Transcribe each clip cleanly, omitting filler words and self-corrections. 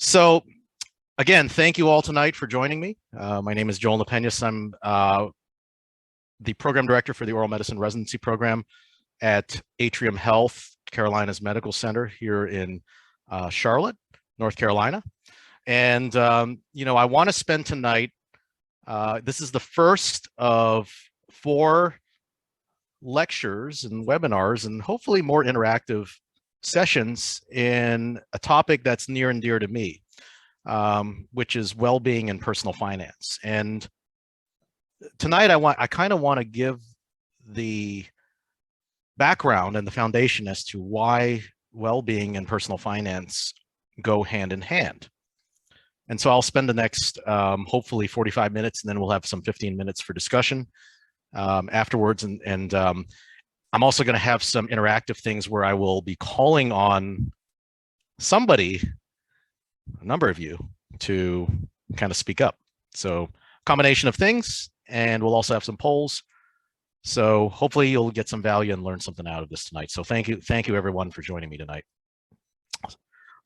So again, thank you all tonight for joining me. My name is Joel Napenas. I'm the program director for the oral medicine residency program at Atrium Health, Carolinas Medical Center here in Charlotte, North Carolina. And, I want to spend tonight, this is the first of 4 lectures and webinars and hopefully more interactive sessions in a topic that's near and dear to me, which is well-being and personal finance. And tonight I kind of want to give the background and the foundation as to why well-being and personal finance go hand in hand. And so I'll spend the next hopefully 45 minutes, and then we'll have some 15 minutes for discussion afterwards. And I'm also going to have some interactive things where I will be calling on somebody, a number of you, to kind of speak up. So combination of things, and we'll also have some polls. So hopefully you'll get some value and learn something out of this tonight. So thank you everyone for joining me tonight.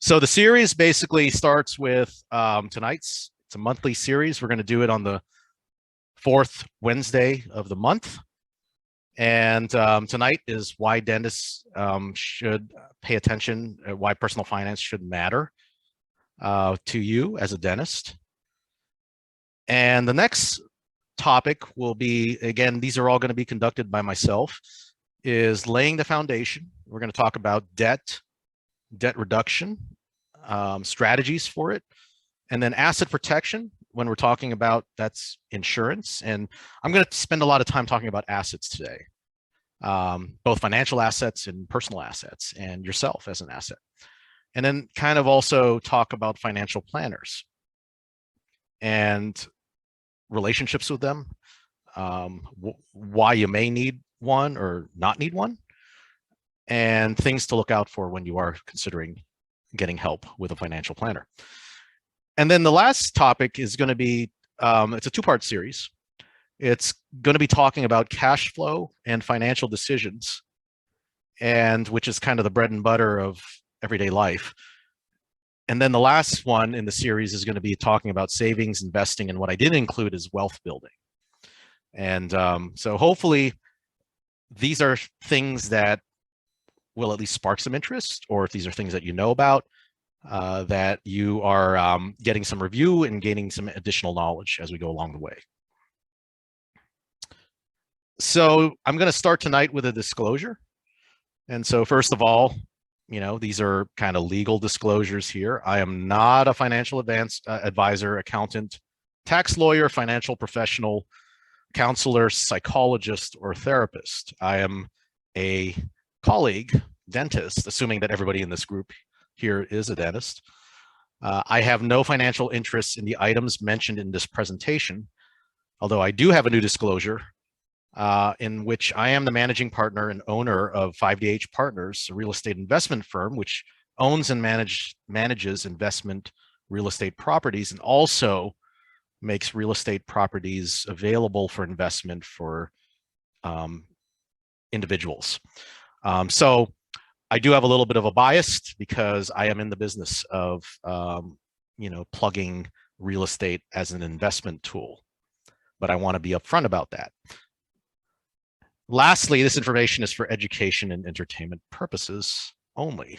So the series basically starts with tonight's, it's a monthly series. We're going to do it on the 4th Wednesday of the month. And tonight is why dentists should pay attention, why personal finance should matter to you as a dentist. And the next topic will be, again, these are all going to be conducted by myself, is laying the foundation. We're going to talk about debt reduction, strategies for it, and then asset protection. When we're talking about, that's insurance. And I'm going to spend a lot of time talking about assets today, both financial assets and personal assets, and yourself as an asset. And then kind of also talk about financial planners and relationships with them, why you may need one or not need one, and things to look out for when you are considering getting help with a financial planner. And then the last topic is going to be, it's a 2-part series. It's going to be talking about cash flow and financial decisions, and which is kind of the bread and butter of everyday life. And then the last one in the series is going to be talking about savings, investing, and what I didn't include is wealth building. And so hopefully these are things that will at least spark some interest, or if these are things that you know about, that you are getting some review and gaining some additional knowledge as we go along the way. So I'm going to start tonight with a disclosure. And so first of all, these are kind of legal disclosures here. I am not a financial advisor, accountant, tax lawyer, financial professional, counselor, psychologist, or therapist. I am a colleague, dentist, assuming that everybody in this group here is a dentist. I have no financial interests in the items mentioned in this presentation, although I do have a new disclosure in which I am the managing partner and owner of 5DH Partners, a real estate investment firm, which owns and manages investment real estate properties, and also makes real estate properties available for investment for individuals. So I do have a little bit of a bias because I am in the business of, plugging real estate as an investment tool, but I want to be upfront about that. Lastly, this information is for education and entertainment purposes only.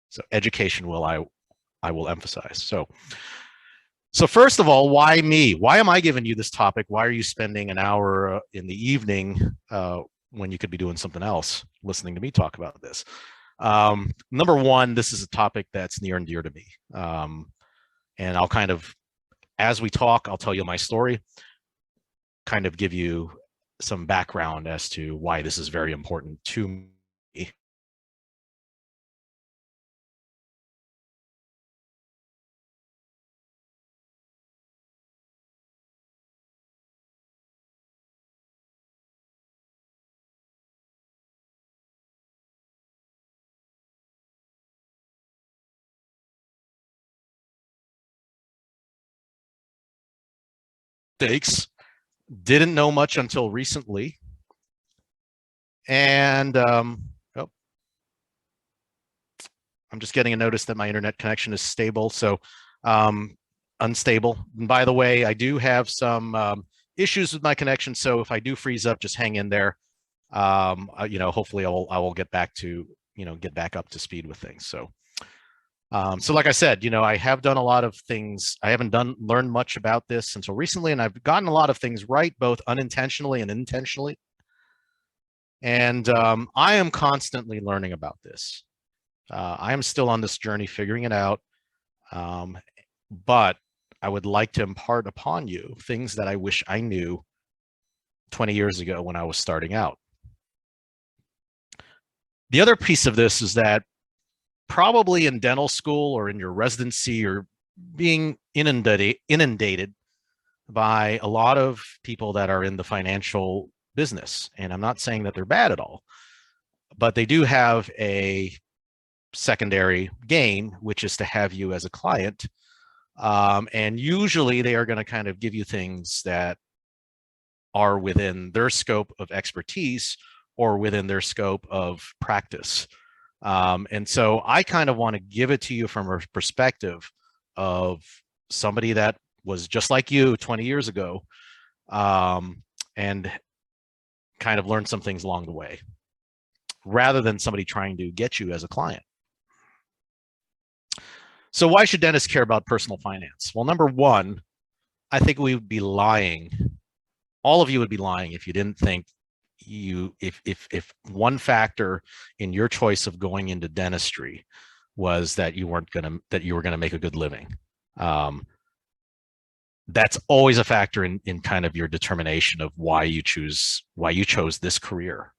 So education I will emphasize. So first of all, why me? Why am I giving you this topic? Why are you spending an hour in the evening when you could be doing something else, listening to me talk about this? Number one, this is a topic that's near and dear to me. And I'll kind of, as we talk, I'll tell you my story, kind of give you some background as to why this is very important to me. Mistakes, didn't know much until recently. And I'm I'm just getting a notice that my internet connection is stable. So unstable. And by the way, I do have some issues with my connection. So if I do freeze up, just hang in there. Hopefully I will get back to, get back up to speed with things. So like I said, I have done a lot of things. I haven't learned much about this until recently, and I've gotten a lot of things right, both unintentionally and intentionally. And I am constantly learning about this. I am still on this journey, figuring it out. But I would like to impart upon you things that I wish I knew 20 years ago when I was starting out. The other piece of this is that probably in dental school or in your residency, you're being inundated by a lot of people that are in the financial business. And I'm not saying that they're bad at all, but they do have a secondary gain, which is to have you as a client. And usually they are going to kind of give you things that are within their scope of expertise or within their scope of practice. And so I kind of want to give it to you from a perspective of somebody that was just like you 20 years ago, and kind of learned some things along the way, rather than somebody trying to get you as a client. So why should dentists care about personal finance? Well, number one, I think we would be lying. All of you would be lying if you didn't think if one factor in your choice of going into dentistry was that you were going to make a good living. That's always a factor in kind of your determination of why you chose this career.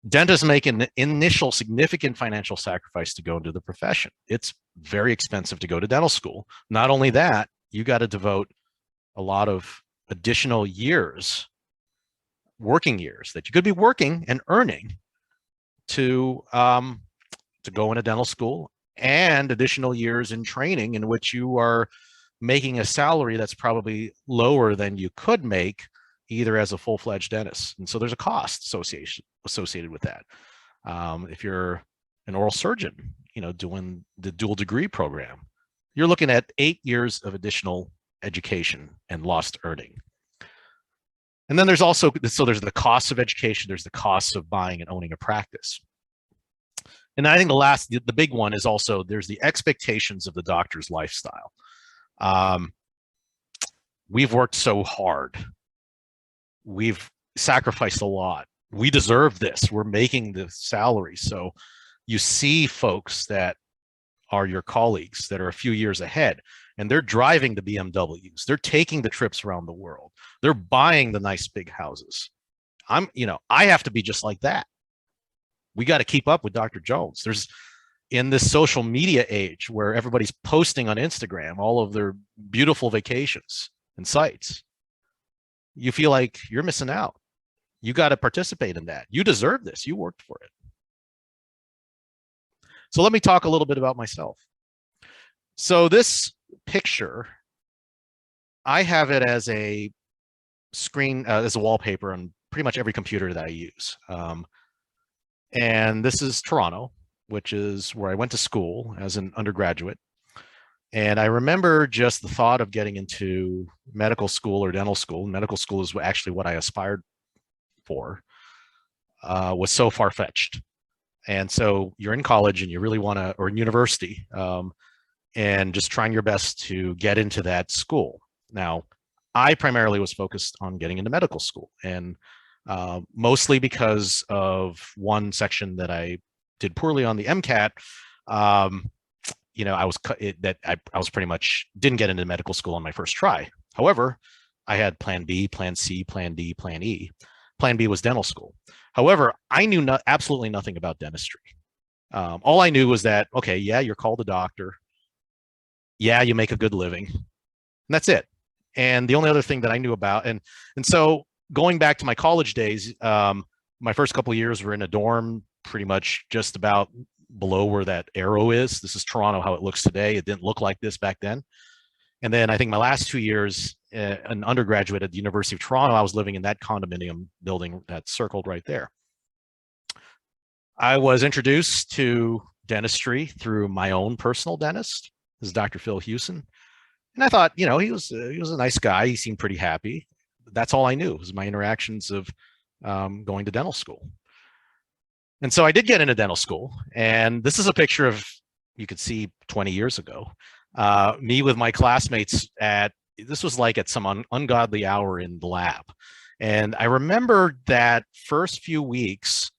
Dentists make an initial significant financial sacrifice to go into the profession. It's very expensive to go to dental school. Not only that, you got to devote a lot of additional years, working years that you could be working and earning to go into dental school, and additional years in training in which you are making a salary that's probably lower than you could make either as a full-fledged dentist. And so there's a cost associated with that. If you're an oral surgeon, doing the dual degree program, you're looking at 8 years of additional education and lost earning. And then there's also, there's the cost of education, there's the cost of buying and owning a practice. And I think the big one is also, there's the expectations of the doctor's lifestyle. We've worked so hard. We've sacrificed a lot. We deserve this. We're making the salary. So you see folks that are your colleagues that are a few years ahead, and they're driving the BMWs. They're taking the trips around the world. They're buying the nice big houses. I have to be just like that. We got to keep up with Dr. Jones. There's, in this social media age where everybody's posting on Instagram all of their beautiful vacations and sites, you feel like you're missing out. You got to participate in that. You deserve this. You worked for it. So let me talk a little bit about myself. So this picture, I have it as a screen, as a wallpaper on pretty much every computer that I use. And this is Toronto, which is where I went to school as an undergraduate. And I remember just the thought of getting into medical school or dental school. Medical school is actually what I aspired for, was so far-fetched. And so you're in college and you really want to, or in university, and just trying your best to get into that school. Now, I primarily was focused on getting into medical school, and mostly because of one section that I did poorly on the MCAT. I was pretty much didn't get into medical school on my first try. However, I had plan B, plan C, plan D, plan E. Plan B was dental school. However, I knew absolutely nothing about dentistry. All I knew was that, okay, yeah, you're called a doctor. Yeah, you make a good living. And that's it. And the only other thing that I knew about, and so going back to my college days, my first couple of years were in a dorm, pretty much just about below where that arrow is. This is Toronto, how it looks today. It didn't look like this back then. And then I think my last 2 years, an undergraduate at the University of Toronto, I was living in that condominium building that's circled right there. I was introduced to dentistry through my own personal dentist. This is Dr. Phil Hewson. And I thought, you know, he was a nice guy. He seemed pretty happy. That's all I knew was my interactions of going to dental school. And so I did get into dental school. And this is a picture of, you could see 20 years ago, me with my classmates this was like at some ungodly hour in the lab. And I remember that first few weeks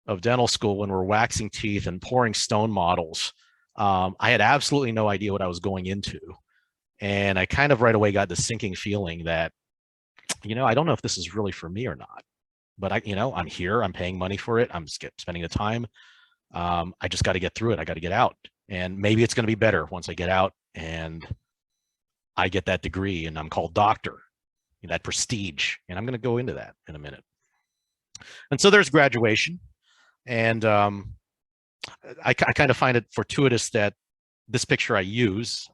of dental school when we're waxing teeth and pouring stone models, I had absolutely no idea what I was going into. And I kind of right away got the sinking feeling that, you know, I don't know if this is really for me or not, but I'm here, I'm paying money for it. I'm spending the time. I just got to get through it. I got to get out, and maybe it's going to be better once I get out and I get that degree and I'm called doctor, that prestige. And I'm going to go into that in a minute. And so there's graduation. And I kind of find it fortuitous that this picture I use,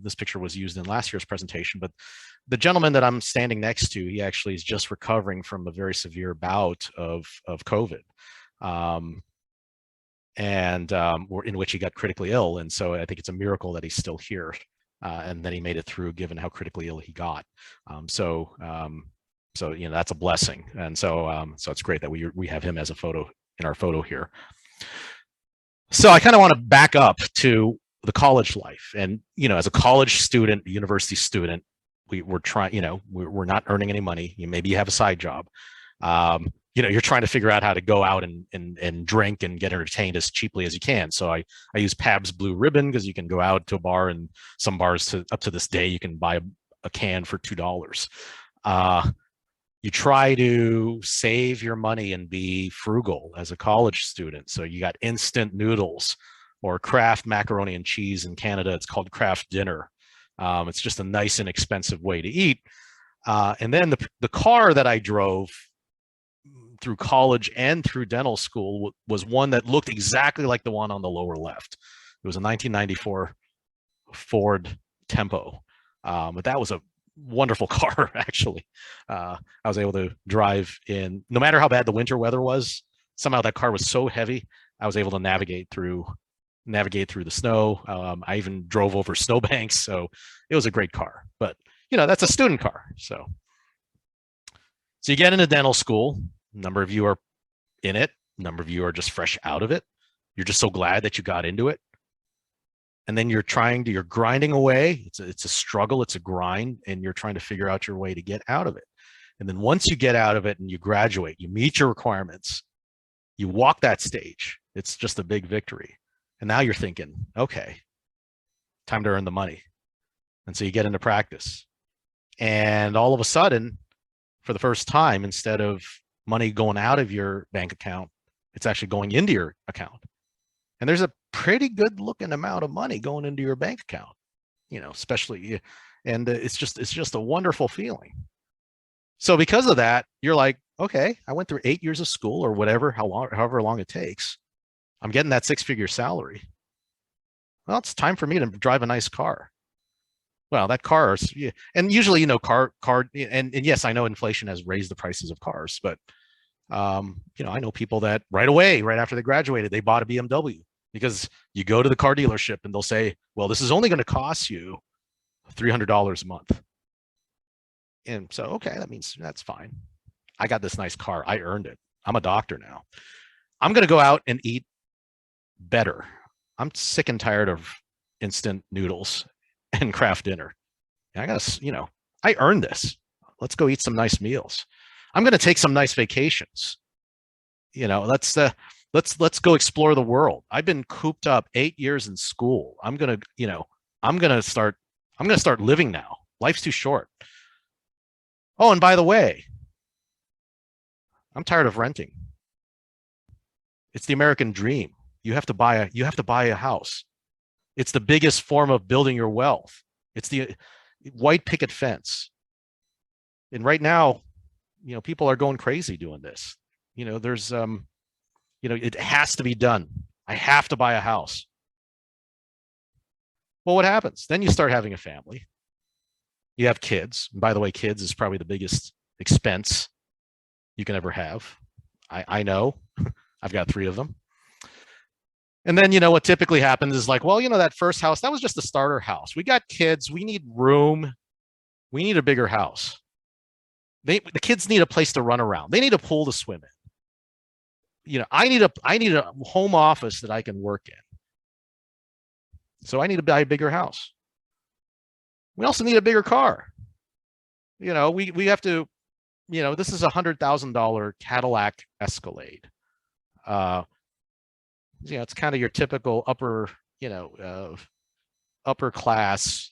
this picture was used in last year's presentation, but the gentleman that I'm standing next to, he actually is just recovering from a very severe bout of COVID, in which he got critically ill. And so I think it's a miracle that he's still here and that he made it through, given how critically ill he got. So that's a blessing. And so it's great that we have him as a photo in our photo here. So I kind of want to back up to the college life. And, as a college student, a university student, we're trying, we're not earning any money. Maybe you have a side job. You're trying to figure out how to go out and drink and get entertained as cheaply as you can. So I use Pabst Blue Ribbon because you can go out to a bar, and some bars up to this day, you can buy a can for $2. You try to save your money and be frugal as a college student. So you got instant noodles or Kraft macaroni and cheese. In Canada, it's called Kraft dinner. It's just a nice and expensive way to eat. And then the car that I drove through college and through dental school was one that looked exactly like the one on the lower left. It was a 1994 Ford Tempo. But that was a wonderful car, actually. I was able to drive in, no matter how bad the winter weather was. Somehow that car was so heavy, I was able to navigate through the snow. I even drove over snowbanks, so it was a great car. But that's a student car. So you get into dental school. A number of you are in it. A number of you are just fresh out of it. You're just so glad that you got into it. And then you're grinding away. It's a struggle, it's a grind, and you're trying to figure out your way to get out of it. And then once you get out of it and you graduate, you meet your requirements, you walk that stage. It's just a big victory. And now you're thinking, okay, time to earn the money. And so you get into practice. And all of a sudden, for the first time, instead of money going out of your bank account, it's actually going into your account. And there's a pretty good looking amount of money going into your bank account, especially, and it's just a wonderful feeling. So because of that, you're like, okay, I went through 8 years of school or whatever, however long it takes. I'm getting that 6-figure salary. Well, it's time for me to drive a nice car. Well, that car is, and usually, car, and yes, I know inflation has raised the prices of cars, but I know people that right away, right after they graduated, they bought a BMW, because you go to the car dealership and they'll say, well, this is only going to cost you $300 a month. And so, okay, that means that's fine. I got this nice car. I earned it. I'm a doctor now. I'm going to go out and eat better. I'm sick and tired of instant noodles and Kraft dinner. And I got to, I earned this. Let's go eat some nice meals. I'm going to take some nice vacations. Let's go explore the world. I've been cooped up 8 years in school. I'm going to start living now. Life's too short. Oh, and by the way, I'm tired of renting. It's the American dream. You have to buy a house. It's the biggest form of building your wealth. It's the white picket fence. And right now, people are going crazy doing this. There's it has to be done. I have to buy a house. Well, what happens? Then you start having a family. You have kids. And by the way, kids is probably the biggest expense you can ever have. I know. I've got 3 of them. And then, what typically happens is like, well, that first house, that was just a starter house. We got kids. We need room. We need a bigger house. The kids need a place to run around. They need a pool to swim in. I need a home office that I can work in. So I need to buy a bigger house. We also need a bigger car. We have to, this is $100,000 Cadillac Escalade. It's kind of your typical upper class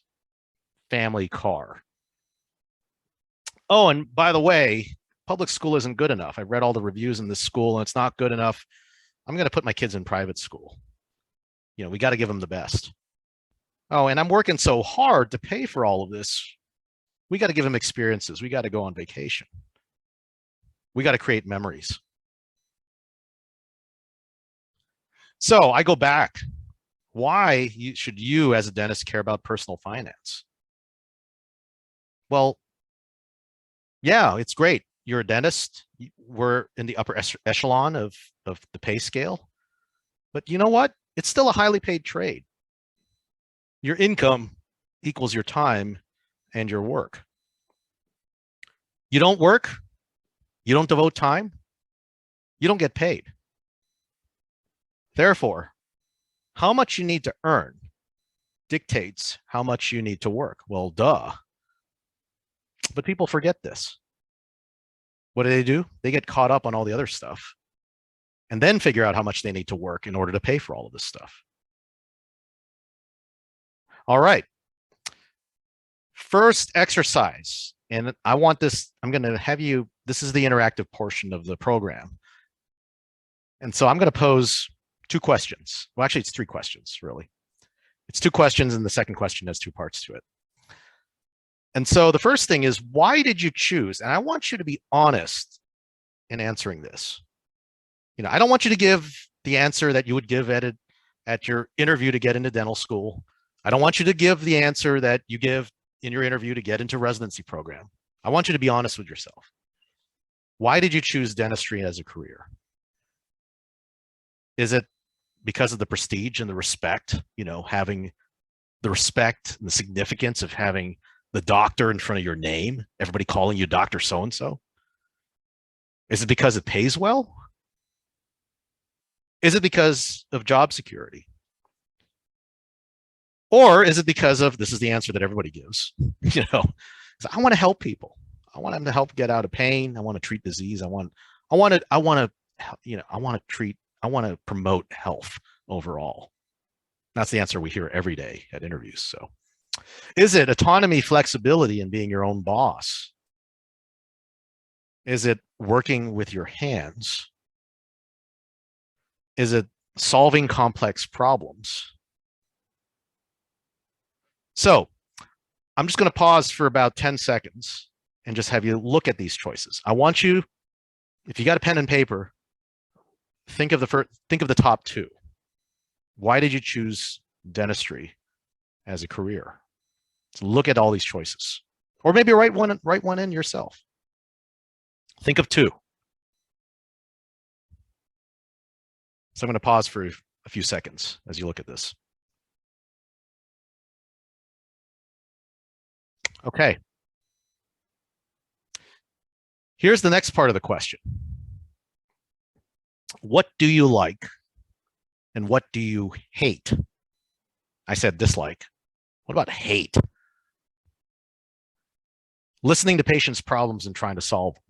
family car. Oh, and by the way, public school isn't good enough. I've read all the reviews in this school and it's not good enough. I'm going to put my kids in private school. We got to give them the best. Oh, and I'm working so hard to pay for all of this. We got to give them experiences. We got to go on vacation. We got to create memories. So I go back. Why should you as a dentist care about personal finance? Well, yeah, it's great. You're a dentist. We're in the upper echelon of the pay scale. But you know what? It's still a highly paid trade. Your income equals your time and your work. You don't work, you don't devote time, you don't get paid. Therefore, how much you need to earn dictates how much you need to work. Well, duh. But people forget this. What do? They get caught up on all the other stuff and then figure out how much they need to work in order to pay for all of this stuff. All right. First exercise. And I want this, I'm going to have you, this is the interactive portion of the program. And so I'm going to pose two questions. Well, actually, it's three questions, really. It's two questions, and the second question has two parts to it. And so the first thing is, why did you choose? And I want you to be honest in answering this. I don't want you to give the answer that you would give at your interview to get into dental school. I don't want you to give the answer that you give in your interview to get into residency program. I want you to be honest with yourself. Why did you choose dentistry as a career? Is it because of the prestige and the respect, having the respect and the significance of having the doctor in front of your name, everybody calling you Dr. So-and-so? Is it because it pays well? Is it because of job security? Or is it because of, this is the answer that everybody gives, I want to help people. I want them to help get out of pain. I want to treat disease. I want to promote health overall. That's the answer we hear every day at interviews. So is it autonomy, flexibility, and being your own boss? Is it working with your hands? Is it solving complex problems? So I'm just going to pause for about 10 seconds and just have you look at these choices. I want you, if you got a pen and paper, think of the top two. Why did you choose dentistry as a career? So look at all these choices, or maybe write one in yourself. Think of two. So I'm going to pause for a few seconds as you look at this. Okay. Here's the next part of the question. What do you like and what do you hate? I said dislike. What about hate? Listening to patients' problems and trying to solve them.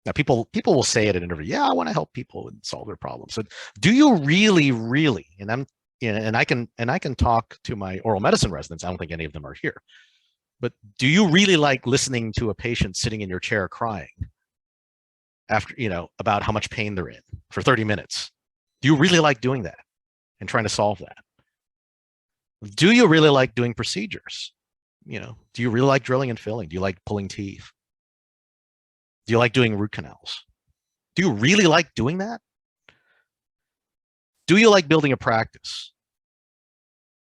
Now, people will say it in an interview, yeah, I want to help people and solve their problems. So do you really, and I can talk to my oral medicine residents. I don't think any of them are here. But do you really like listening to a patient sitting in your chair crying after, about how much pain they're in for 30 minutes? Do you really like doing that and trying to solve that? Do you really like doing procedures? Do you really like drilling and filling? Do you like pulling teeth? Do you like doing root canals? Do you really like doing that? Do you like building a practice?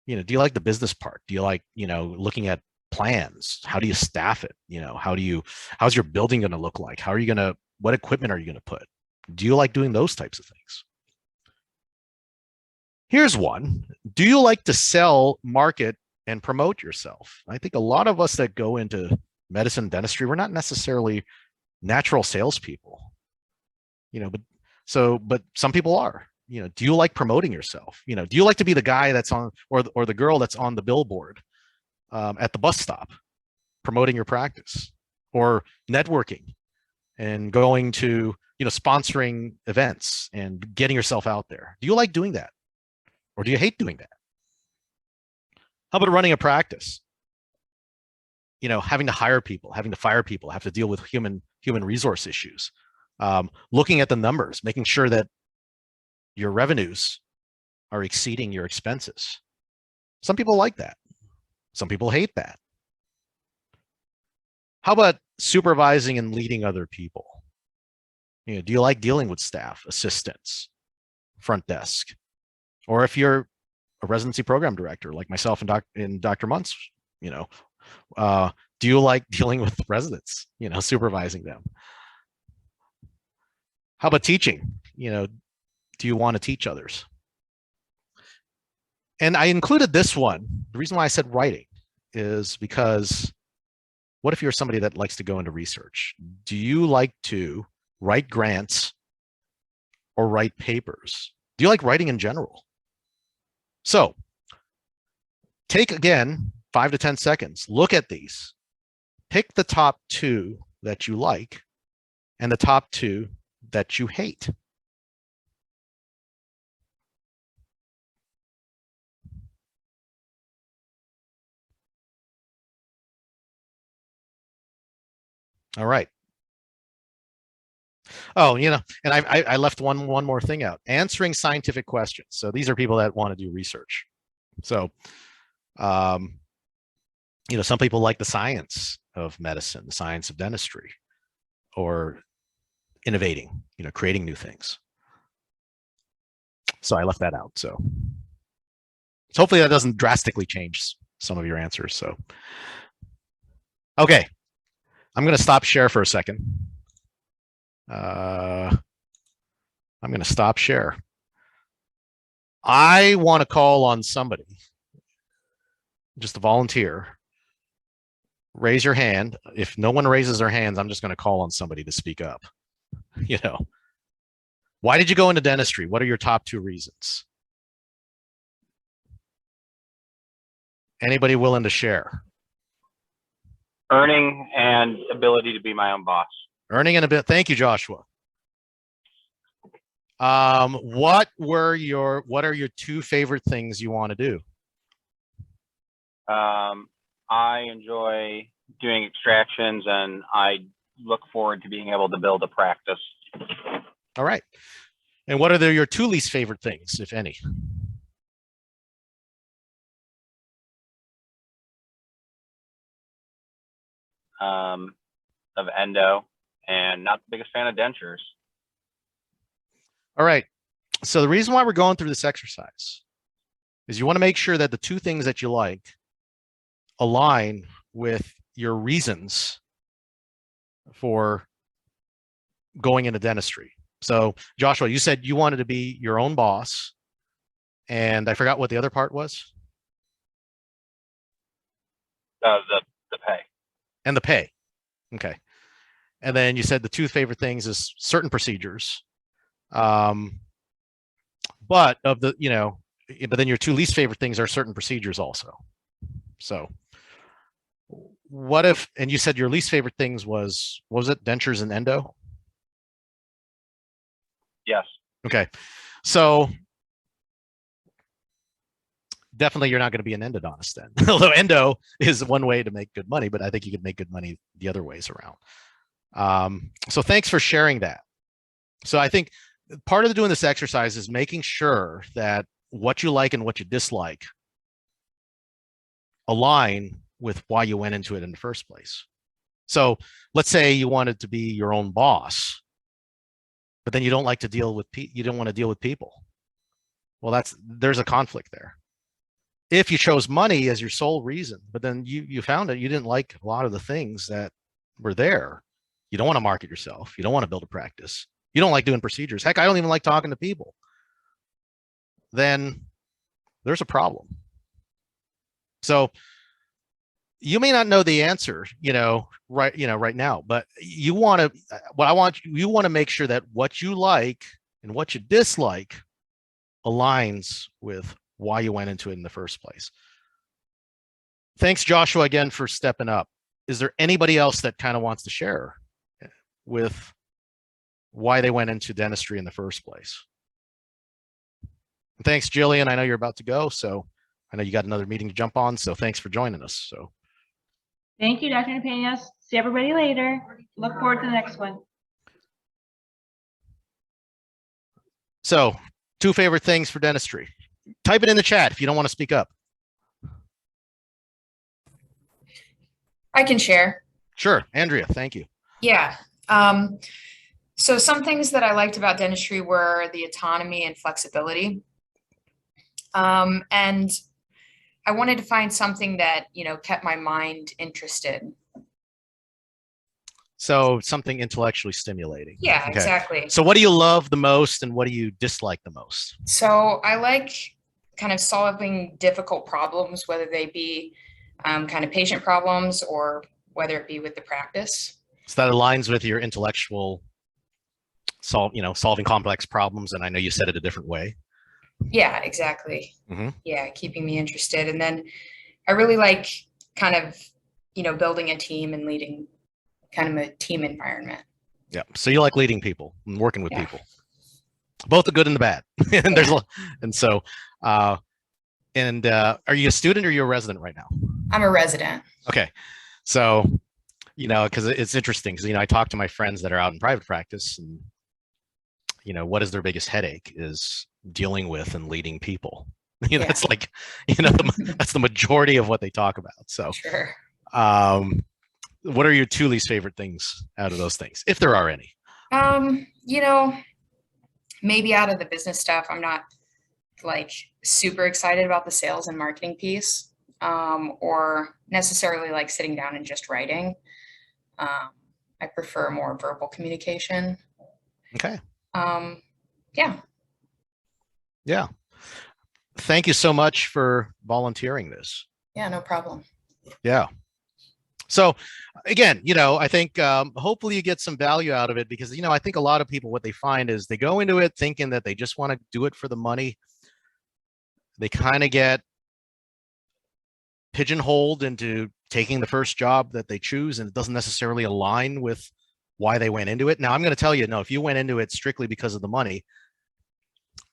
Do you like the business part? Do you like, looking at plans? How do you staff it? How's your building going to look like? What equipment are you going to put? Do you like doing those types of things? Here's one. Do you like to sell, market, and promote yourself? I think a lot of us that go into medicine and dentistry, we're not necessarily natural salespeople, but some people are. Do you like promoting yourself? Do you like to be the guy that's on, or the girl that's on the billboard at the bus stop promoting your practice, or networking and going to, sponsoring events and getting yourself out there? Do you like doing that? Or do you hate doing that? How about running a practice? Having to hire people, having to fire people, have to deal with human resource issues, looking at the numbers, making sure that your revenues are exceeding your expenses. Some people like that. Some people hate that. How about supervising and leading other people? Do you like dealing with staff, assistants, front desk? Or if you're a residency program director like myself and Dr. Muntz, do you like dealing with residents, supervising them? How about teaching? Do you want to teach others? And I included this one. The reason why I said writing is because what if you're somebody that likes to go into research? Do you like to write grants or write papers? Do you like writing in general? So take, again, 5 to 10 seconds. Look at these. Pick the top 2 that you like and the top 2 that you hate. All right. Oh, and I left one more thing out. Answering scientific questions. So these are people that want to do research. So, some people like the science of medicine, the science of dentistry, or innovating, creating new things. So I left that out. So hopefully that doesn't drastically change some of your answers. So, okay, I'm going to stop share for a second. I'm going to stop share. I want to call on somebody, just a volunteer. Raise your hand. If no one raises their hands, I'm just going to call on somebody to speak up. Why did you go into dentistry? What are your top 2 reasons? Anybody willing to share? Earning and ability to be my own boss. Earning and ability. Thank you, Joshua. What are your 2 favorite things you want to do? I enjoy doing extractions, and I look forward to being able to build a practice. All right. And what are your 2 least favorite things, if any? Of endo, and not the biggest fan of dentures. All right. So the reason why we're going through this exercise is you want to make sure that the 2 things that you like align with your reasons for going into dentistry. So Joshua, you said you wanted to be your own boss, and I forgot what the other part was. The pay. And the pay. Okay. And then you said the 2 favorite things is certain procedures. But then your 2 least favorite things are certain procedures also. So what if, and you said your least favorite things was, what was it? Dentures and endo? Yes. Okay. So definitely you're not going to be an endodontist then. Although endo is one way to make good money, but I think you could make good money the other ways around. So thanks for sharing that. So I think part of doing this exercise is making sure that what you like and what you dislike align with why you went into it in the first place. So let's say you wanted to be your own boss, but then you don't like to deal with you don't want to deal with people. Well, there's a conflict there. If you chose money as your sole reason, but then you found out you didn't like a lot of the things that were there. You don't want to market yourself. You don't want to build a practice. You don't like doing procedures. Heck, I don't even like talking to people. Then there's a problem. So you may not know the answer, right now, but you want to make sure that what you like and what you dislike aligns with why you went into it in the first place. Thanks, Joshua, again for stepping up. Is there anybody else that kind of wants to share with why they went into dentistry in the first place? And thanks, Jillian. I know you're about to go, so I know you got another meeting to jump on, so thanks for joining us. So thank you, Dr. Peñas. See everybody later. Look forward to the next one. So 2 favorite things for dentistry. Type it in the chat if you don't want to speak up. I can share. Sure, Andrea, thank you. Yeah. So some things that I liked about dentistry were the autonomy and flexibility. And I wanted to find something that, kept my mind interested. So something intellectually stimulating. Yeah, Okay. exactly. So what do you love the most and what do you dislike the most? So I like kind of solving difficult problems, whether they be kind of patient problems or whether it be with the practice. So that aligns with your intellectual solving complex problems. And I know you said it a different way. Yeah, exactly. Mm-hmm. Yeah, keeping me interested. And then I really like kind of, building a team and leading kind of a team environment. Yeah. So you like leading people and working with people, both the good and the bad. And there's are you a student or are you a resident right now? I'm a resident. Okay. So, because it's interesting because, I talk to my friends that are out in private practice and, what is their biggest headache is dealing with and leading people. That's like, that's the majority of what they talk about. So, sure. What are your 2 least favorite things out of those things, if there are any? Maybe out of the business stuff, I'm not like super excited about the sales and marketing piece, or necessarily like sitting down and just writing. I prefer more verbal communication. Okay. Yeah. Yeah. Thank you so much for volunteering this. Yeah, no problem. Yeah. So again, I think hopefully you get some value out of it because, I think a lot of people, what they find is they go into it thinking that they just want to do it for the money. They kind of get pigeonholed into taking the first job that they choose, and it doesn't necessarily align with why they went into it. Now, I'm going to tell you, no, if you went into it strictly because of the money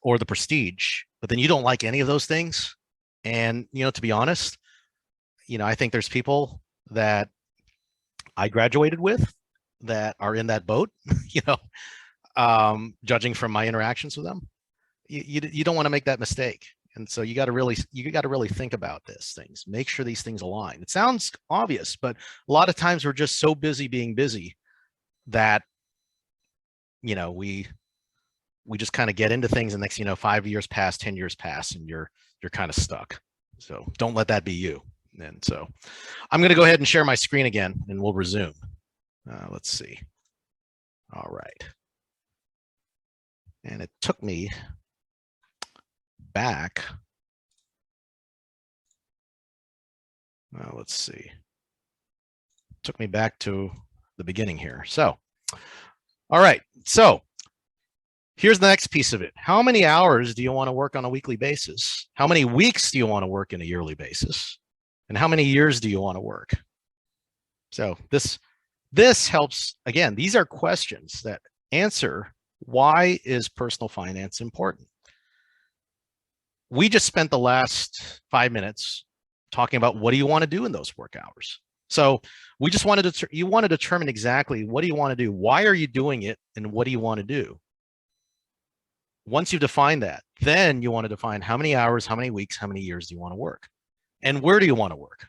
or the prestige, but then you don't like any of those things. And, to be honest, I think there's people that I graduated with that are in that boat, judging from my interactions with them. You don't want to make that mistake. And so you got to really think about these things, make sure these things align. It sounds obvious, but a lot of times we're just so busy being busy that, we just kind of get into things and next, 5 years pass, 10 years pass, and you're kind of stuck. So don't let that be you. And so I'm going to go ahead and share my screen again and we'll resume. Let's see. All right. And it took me back. Let's see. It took me back to the beginning here. So, all right. So here's the next piece of it. How many hours do you want to work on a weekly basis? How many weeks do you want to work in a yearly basis? And how many years do you want to work? So this helps. Again, these are questions that answer why is personal finance important? We just spent the last 5 minutes talking about what do you want to do in those work hours. So we just wanted to, you want to determine exactly what do you want to do? Why are you doing it? And what do you want to do? Once you define that, then you want to define how many hours, how many weeks, how many years do you want to work? And where do you want to work?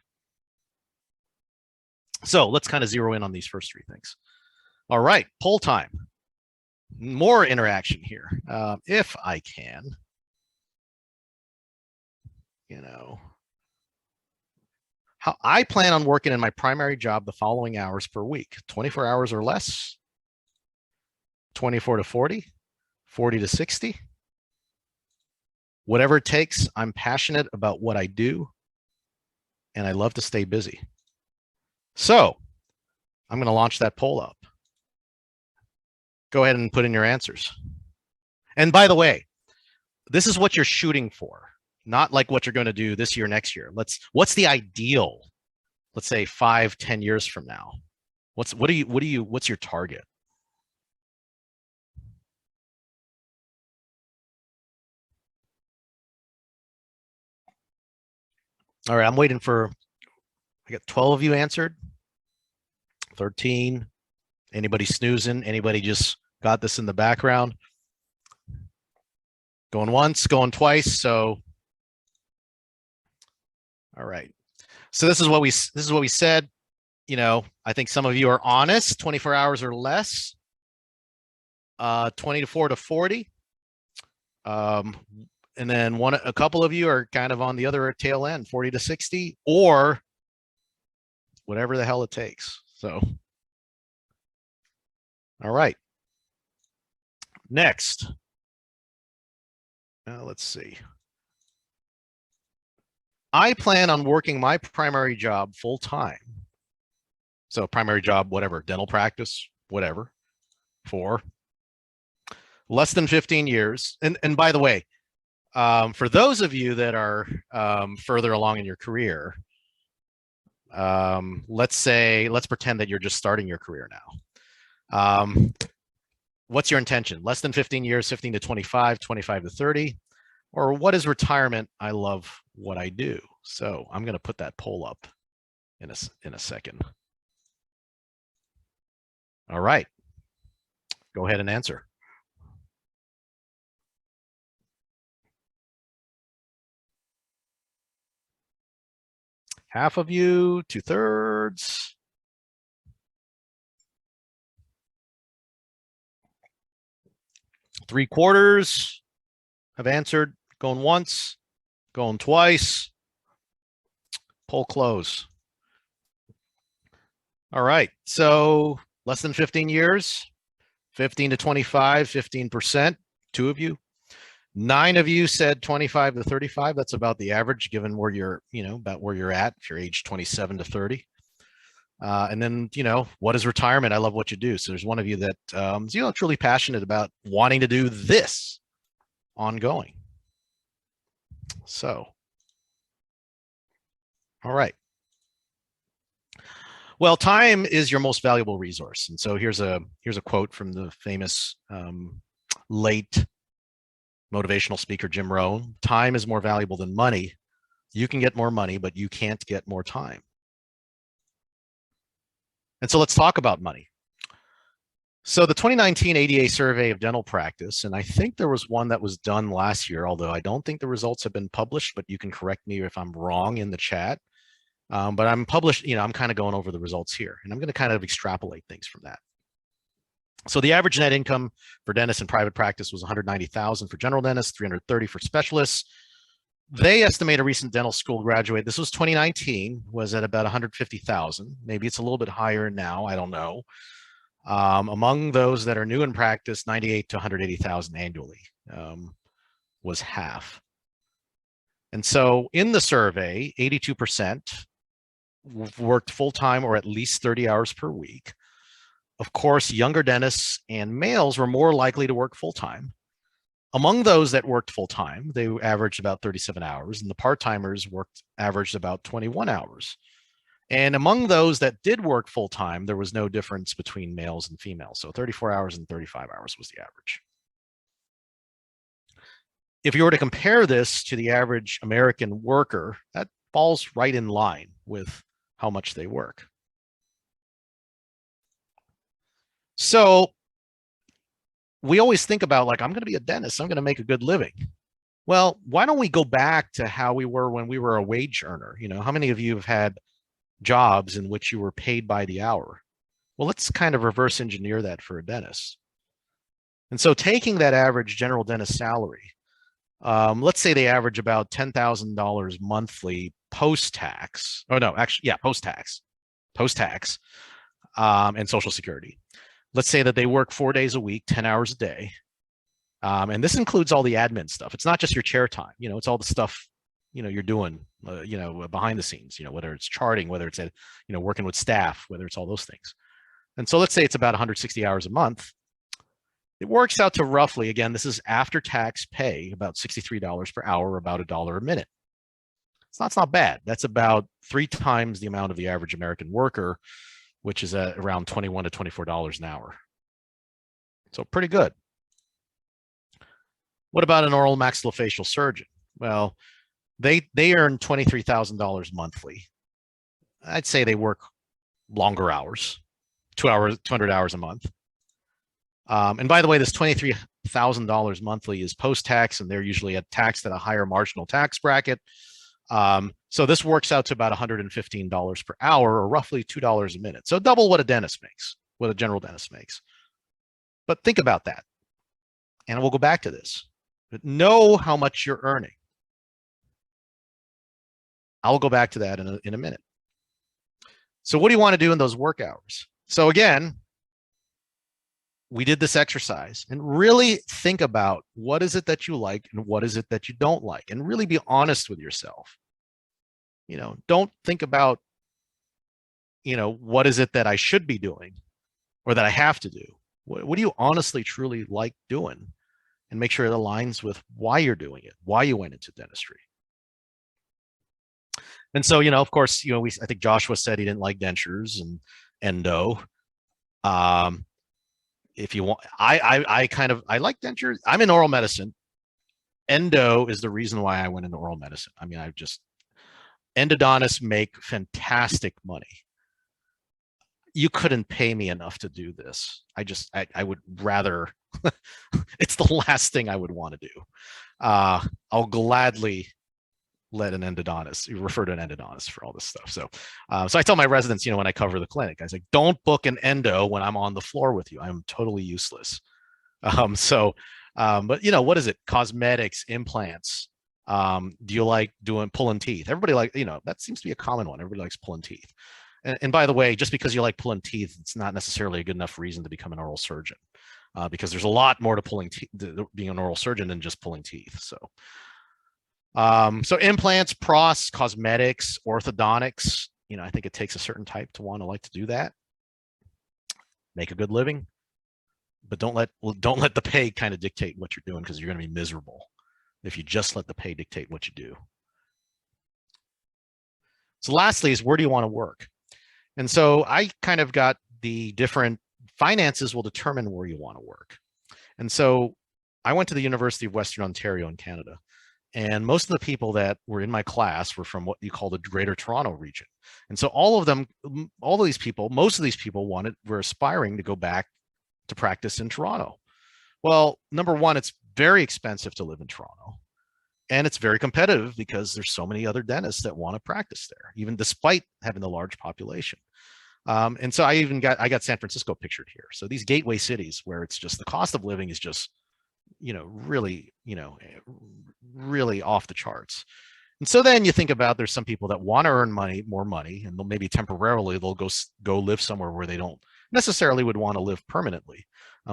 So let's kind of zero in on these first 3 things. All right, poll time. More interaction here, if I can. How I plan on working in my primary job the following hours per week: 24 hours or less, 24 to 40, 40 to 60, Whatever it takes, I'm passionate about what I do, and I love to stay busy. So I'm going to launch that poll up. Go ahead and put in your answers. And by the way, this is what you're shooting for, not like what you're going to do this year, next year. What's the ideal? Let's say 5-10 years from now. What's your target? All right, I'm waiting for, I got 12 of you answered. 13. Anybody snoozing? Anybody just got this in the background? Going once, going twice. So, all right. So this is what we said. You know, I think some of you are honest, 24 hours or less, 24 to 40. And then a couple of you are kind of on the other tail end, 40 to 60, or whatever the hell it takes. So, all right. Next. Let's see. I plan on working my primary job full time. So primary job, whatever, dental practice, whatever, for less than 15 years. And by the way, for those of you that are further along in your career, let's pretend that you're just starting your career now. What's your intention? Less than 15 years, 15 to 25, 25 to 30, or what is retirement? I love what I do. So I'm going to put that poll up in a second. All right, go ahead and answer. Half of you, 2/3. Three-quarters have answered. Going once, going twice. Poll close. All right, so less than 15 years, 15 to 25, 15%, 2 of you. 9 of you said 25 to 35. That's about the average given where you're, about where you're at, if you're age 27 to 30. And then, what is retirement? I love what you do. So there's one of you that, truly passionate about wanting to do this ongoing. So, all right. Well, time is your most valuable resource. And so here's a quote from the famous late motivational speaker, Jim Rohn. Time is more valuable than money. You can get more money, but you can't get more time. And so let's talk about money. So the 2019 ADA survey of dental practice, and I think there was one that was done last year, although I don't think the results have been published, but you can correct me if I'm wrong in the chat. But I'm kind of going over the results here, and I'm going to kind of extrapolate things from that. So the average net income for dentists in private practice was $190,000 for general dentists, $330,000 for specialists. They estimate a recent dental school graduate, this was 2019, was at about $150,000. Maybe it's a little bit higher now, I don't know. Among those that are new in practice, $98,000 to $180,000 annually was half. And so in the survey, 82% worked full-time or at least 30 hours per week. Of course, younger dentists and males were more likely to work full-time. Among those that worked full-time, they averaged about 37 hours, and the part-timers averaged about 21 hours. And among those that did work full-time, there was no difference between males and females. So 34 hours and 35 hours was the average. If you were to compare this to the average American worker, that falls right in line with how much they work. So we always think about, like, I'm going to be a dentist, I'm going to make a good living. Well, why don't we go back to how we were when we were a wage earner? How many of you have had jobs in which you were paid by the hour? Well, let's kind of reverse engineer that for a dentist. And so taking that average general dentist salary, let's say they average about $10,000 monthly post-tax. Oh no, actually, yeah, post-tax, and Social Security. Let's say that they work 4 days a week, 10 hours a day. And this includes all the admin stuff. It's not just your chair time, it's all the stuff, you're doing, behind the scenes, whether it's charting, whether it's, working with staff, whether it's all those things. And so let's say it's about 160 hours a month. It works out to roughly, again, this is after tax pay, about $63 per hour, or about $1 a minute. That's not bad. That's about 3 times the amount of the average American worker, which is at around $21 to $24 an hour. So pretty good. What about an oral maxillofacial surgeon? Well, they earn $23,000 monthly. I'd say they work longer hours, 200 hours a month. And by the way, this $23,000 monthly is post-tax, and they're usually taxed at a higher marginal tax bracket. So this works out to about $115 per hour, or roughly $2 a minute. So double what a dentist makes, what a general dentist makes. But think about that. And we'll go back to this. But know how much you're earning. I'll go back to that in a minute. So what do you want to do in those work hours? So again, we did this exercise, and really think about what is it that you like and what is it that you don't like, and really be honest with yourself. Don't think about, what is it that I should be doing or that I have to do? What do you honestly, truly like doing? And make sure it aligns with why you're doing it, why you went into dentistry. And so, of course, I think Joshua said he didn't like dentures and endo. If you want, I like dentures. I'm in oral medicine. Endo is the reason why I went into oral medicine. I mean, endodontists make fantastic money. You couldn't pay me enough to do this. I would rather, it's the last thing I would want to do. I'll gladly let an endodontist, refer to an endodontist for all this stuff. So I tell my residents, when I cover the clinic, I say, don't book an endo when I'm on the floor with you. I'm totally useless. But what is it? Cosmetics, implants. Do you like pulling teeth? Everybody that seems to be a common one. Everybody likes pulling teeth. And by the way, just because you like pulling teeth, it's not necessarily a good enough reason to become an oral surgeon, because there's a lot more to being an oral surgeon than just pulling teeth. So implants, pros, cosmetics, orthodontics, I think it takes a certain type to want to like to do that. Make a good living, but don't let the pay kind of dictate what you're doing, because you're going to be miserable if you just let the pay dictate what you do. So lastly is, where do you want to work? And so I kind of got the different finances will determine where you want to work. And so I went to the University of Western Ontario in Canada. And most of the people that were in my class were from what you call the Greater Toronto region. And so most of these people were aspiring to go back to practice in Toronto. Well, number one, it's very expensive to live in Toronto. And it's very competitive because there's so many other dentists that want to practice there, even despite having a large population. And so I got San Francisco pictured here. So these gateway cities where it's just the cost of living is just, really off the charts. And so then you think about, there's some people that want to earn more money, and maybe temporarily they'll go live somewhere where they don't necessarily would want to live permanently.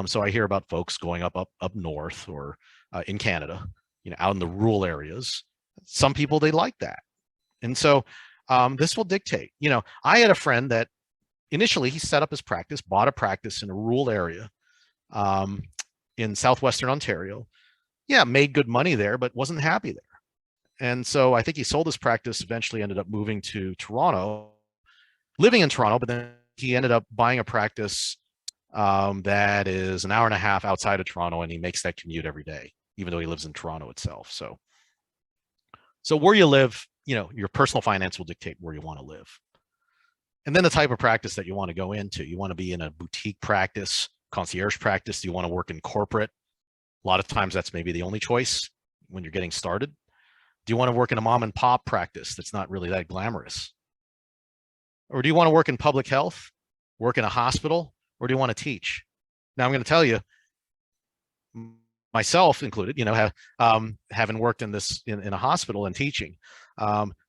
So I hear about folks going up north, or in Canada, out in the rural areas. Some people, they like that. And so this will dictate. I had a friend that initially he set up his practice, bought a practice in a rural area in southwestern Ontario. Yeah, made good money there, but wasn't happy there. And so I think he sold his practice, eventually ended up moving to Toronto, living in Toronto, but then he ended up buying a practice that is an hour and a half outside of Toronto, and he makes that commute every day, even though he lives in Toronto itself. So where you live, your personal finance will dictate where you want to live. And then the type of practice that you want to go into. You want to be in a boutique practice, concierge practice. Do you want to work in corporate? A lot of times that's maybe the only choice when you're getting started. Do you want to work in a mom and pop practice that's not really that glamorous? Or do you want to work in public health, work in a hospital, or do you want to teach? Now I'm going to tell you, myself included, having worked in a hospital and teaching,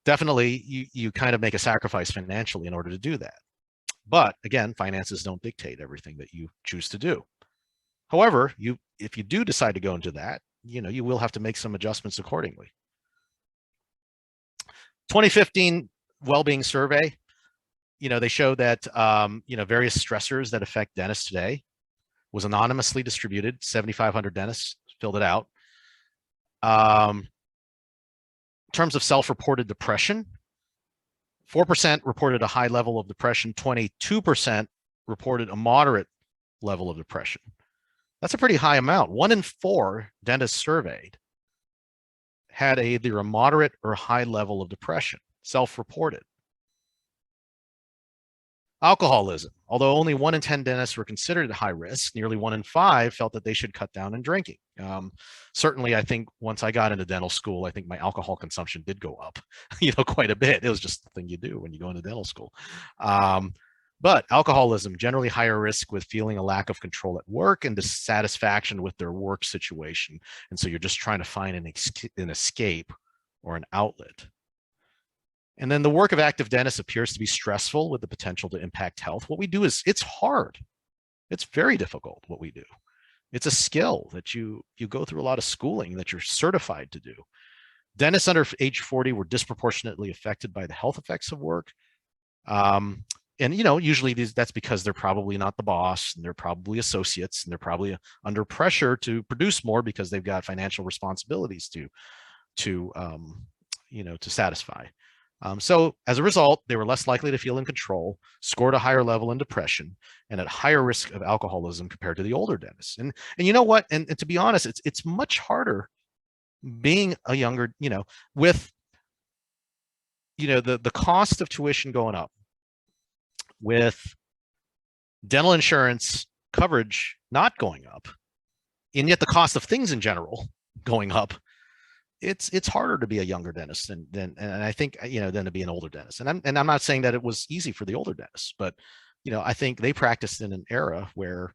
definitely you kind of make a sacrifice financially in order to do that. But again, finances don't dictate everything that you choose to do. However, if you do decide to go into that, you will have to make some adjustments accordingly. 2015 well-being survey, they showed that, various stressors that affect dentists today was anonymously distributed. 7,500 dentists filled it out. In terms of self-reported depression, 4% reported a high level of depression, 22% reported a moderate level of depression. That's a pretty high amount. 1 in 4 dentists surveyed had either a moderate or high level of depression, self-reported. Alcoholism, although only 1 in 10 dentists were considered at high risk, nearly 1 in 5 felt that they should cut down on drinking. Certainly, I think once I got into dental school, I think my alcohol consumption did go up, quite a bit. It was just the thing you do when you go into dental school. But alcoholism, generally higher risk with feeling a lack of control at work and dissatisfaction with their work situation. And so you're just trying to find an escape or an outlet. And then the work of active dentists appears to be stressful with the potential to impact health. What we do it's hard. It's very difficult what we do. It's a skill that you go through a lot of schooling that you're certified to do. Dentists under age 40 were disproportionately affected by the health effects of work. And usually that's because they're probably not the boss, and they're probably associates, and they're probably under pressure to produce more because they've got financial responsibilities to satisfy. So as a result, they were less likely to feel in control, scored a higher level in depression, and at higher risk of alcoholism compared to the older dentists. And you know what? And to be honest, it's much harder being a younger, with the cost of tuition going up, with dental insurance coverage not going up, and yet the cost of things in general going up. It's harder to be a younger dentist and I think than to be an older dentist. And I'm not saying that it was easy for the older dentists, but I think they practiced in an era where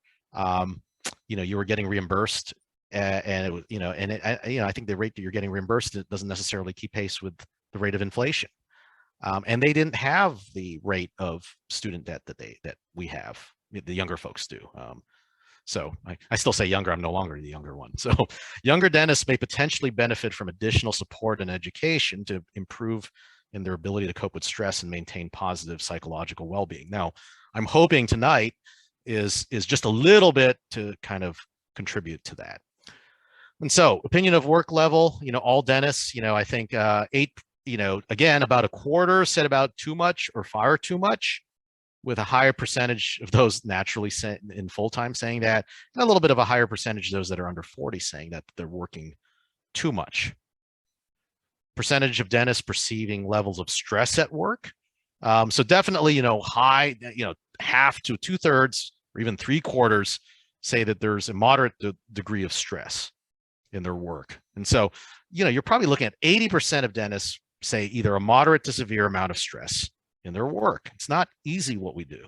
you were getting reimbursed, and it was I think the rate that you're getting reimbursed, it doesn't necessarily keep pace with the rate of inflation. And they didn't have the rate of student debt that we have, the younger folks do. So I still say younger, I'm no longer the younger one. So younger dentists may potentially benefit from additional support and education to improve in their ability to cope with stress and maintain positive psychological well-being. Now, I'm hoping tonight is just a little bit to kind of contribute to that. And so opinion of work level, all dentists, I think 8, again, about a quarter said about too much or far too much, with a higher percentage of those naturally in full-time saying that, and a little bit of a higher percentage of those that are under 40 saying that they're working too much. Percentage of dentists perceiving levels of stress at work. So definitely, high, half to 2/3 or even 3/4 say that there's a moderate degree of stress in their work. And so, you're probably looking at 80% of dentists say either a moderate to severe amount of stress in their work. It's not easy what we do.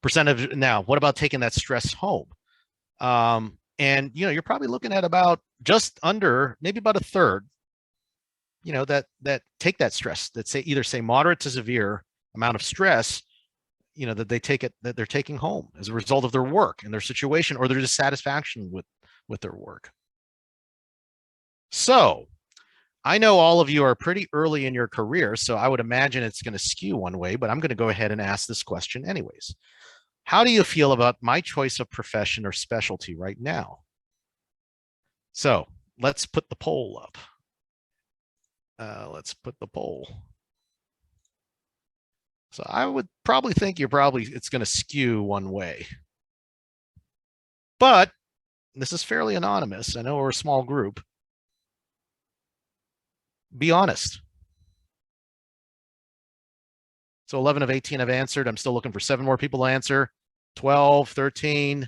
Percentage. Now, what about taking that stress home? And you're probably looking at about just under, maybe about 1/3, that take that stress, that either say moderate to severe amount of stress, that they're taking home as a result of their work and their situation or their dissatisfaction with their work. So I know all of you are pretty early in your career, so I would imagine it's going to skew one way, but I'm going to go ahead and ask this question anyways. How do you feel about my choice of profession or specialty right now? So let's put the poll up. Let's put the poll. So I would probably think it's going to skew one way. But this is fairly anonymous. I know we're a small group. Be honest. So 11 of 18 have answered. I'm still looking for 7 more people to answer. 12, 13.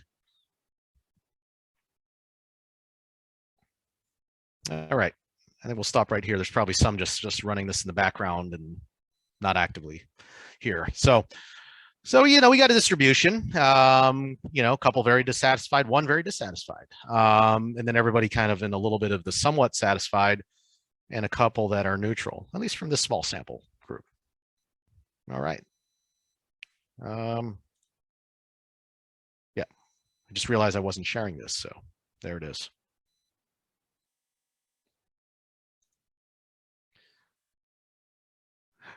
All right. I think we'll stop right here. There's probably some just running this in the background and not actively here. So we got a distribution. A couple very dissatisfied, one very dissatisfied. And then everybody kind of in a little bit of the somewhat satisfied, and a couple that are neutral, at least from this small sample group. All right. Yeah. just realized I wasn't sharing this, so there it is.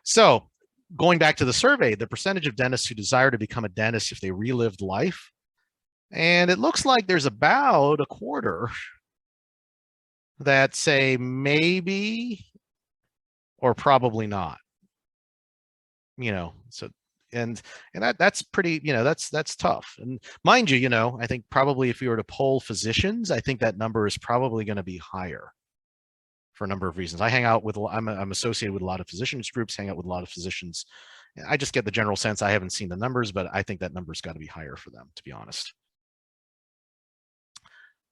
So going back to the survey, the percentage of dentists who desire to become a dentist if they relived life, and it looks like there's about a quarter that say maybe or probably not. So and that's pretty, that's tough. And mind you, I think probably if you were to poll physicians, I think that number is probably going to be higher for a number of reasons. I'm associated with a lot of physicians groups, hang out with a lot of physicians. I just get the general sense. I haven't seen the numbers, but I think that number's got to be higher for them, to be honest.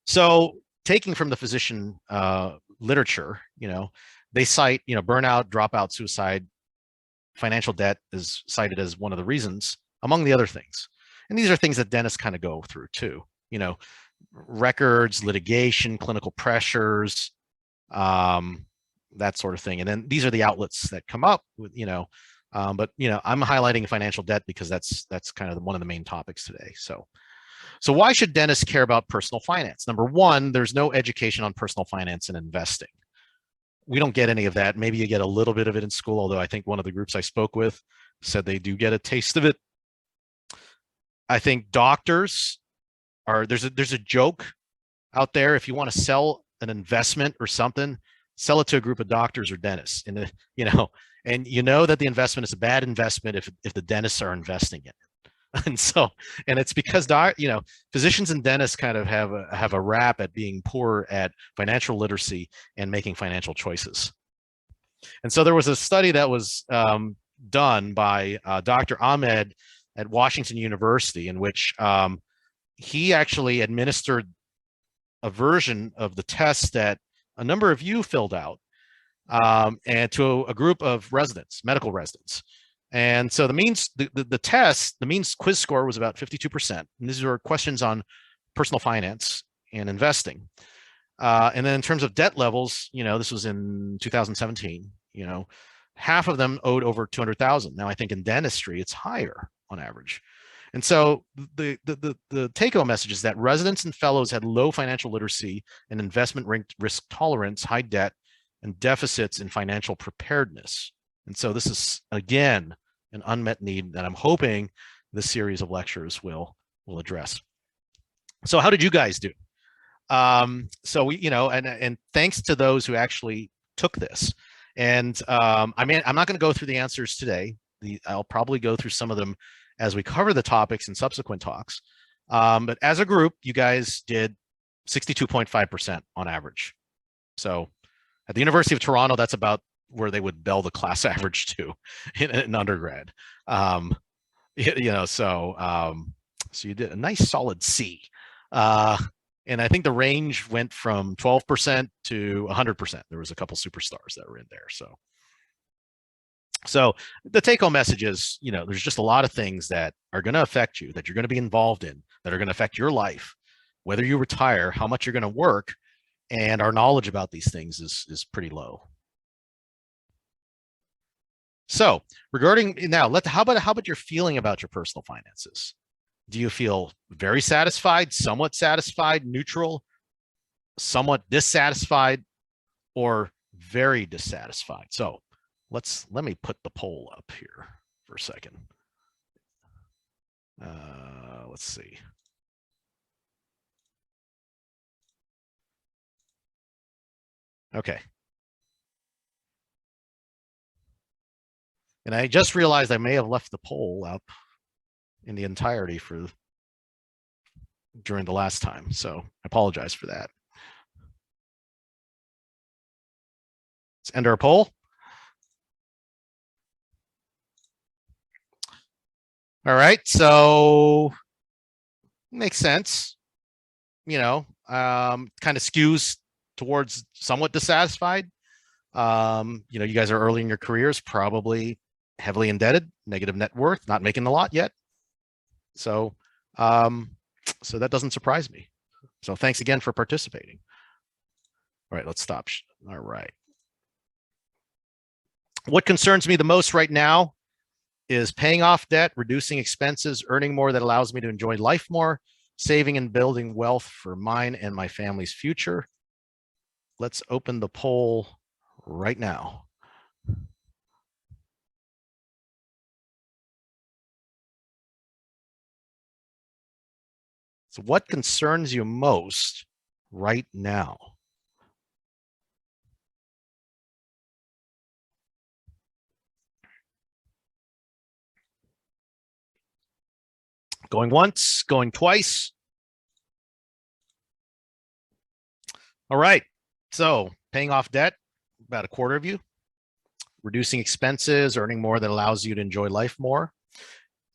So taking from the physician literature, they cite, burnout, dropout, suicide, financial debt is cited as one of the reasons, among the other things. And these are things that dentists kind of go through too, records, litigation, clinical pressures, that sort of thing. And then these are the outlets that come up with, but I'm highlighting financial debt because that's kind of one of the main topics today. So why should dentists care about personal finance? Number one, there's no education on personal finance and investing. We don't get any of that. Maybe you get a little bit of it in school, although I think one of the groups I spoke with said they do get a taste of it. I think doctors there's a joke out there. If you want to sell an investment or something, sell it to a group of doctors or dentists. And that the investment is a bad investment if the dentists are investing in it. And it's because physicians and dentists kind of have a rap at being poor at financial literacy and making financial choices. And so there was a study that was done by Dr. Ahmed at Washington University, in which he actually administered a version of the test that a number of you filled out, and to a group of residents, medical residents. And so the mean quiz score was about 52%. And these were questions on personal finance and investing. And then in terms of debt levels, this was in 2017, half of them owed over 200,000. Now I think in dentistry, it's higher on average. And so the take-home message is that residents and fellows had low financial literacy and investment risk tolerance, high debt, and deficits in financial preparedness. And so this is, again, an unmet need that I'm hoping this series of lectures will address. So how did you guys do? So we, and thanks to those who actually took this. And I'm not going to go through the answers today. I'll probably go through some of them as we cover the topics in subsequent talks. But as a group, you guys did 62.5% on average. So at the University of Toronto, that's about where they would bell the class average to in undergrad. So you did a nice solid C. And I think the range went from 12% to 100%. There was a couple superstars that were in there. So the take-home message is, there's just a lot of things that are going to affect you, that you're going to be involved in, that are going to affect your life, whether you retire, how much you're going to work, and our knowledge about these things is pretty low. So regarding now, how about your feeling about your personal finances? Do you feel very satisfied, somewhat satisfied, neutral, somewhat dissatisfied, or very dissatisfied? So let me put the poll up here for a second. Let's see. Okay. And I just realized I may have left the poll up in the entirety during the last time. So I apologize for that. Let's end our poll. All right, so makes sense. Kind of skews towards somewhat dissatisfied. You guys are early in your careers, probably heavily indebted, negative net worth, not making a lot yet. So that doesn't surprise me. So thanks again for participating. All right, let's stop. All right. What concerns me the most right now is paying off debt, reducing expenses, earning more that allows me to enjoy life more, saving and building wealth for mine and my family's future? Let's open the poll right now. So what concerns you most right now? Going once, going twice. All right, so paying off debt, about a quarter of you. Reducing expenses, earning more that allows you to enjoy life more.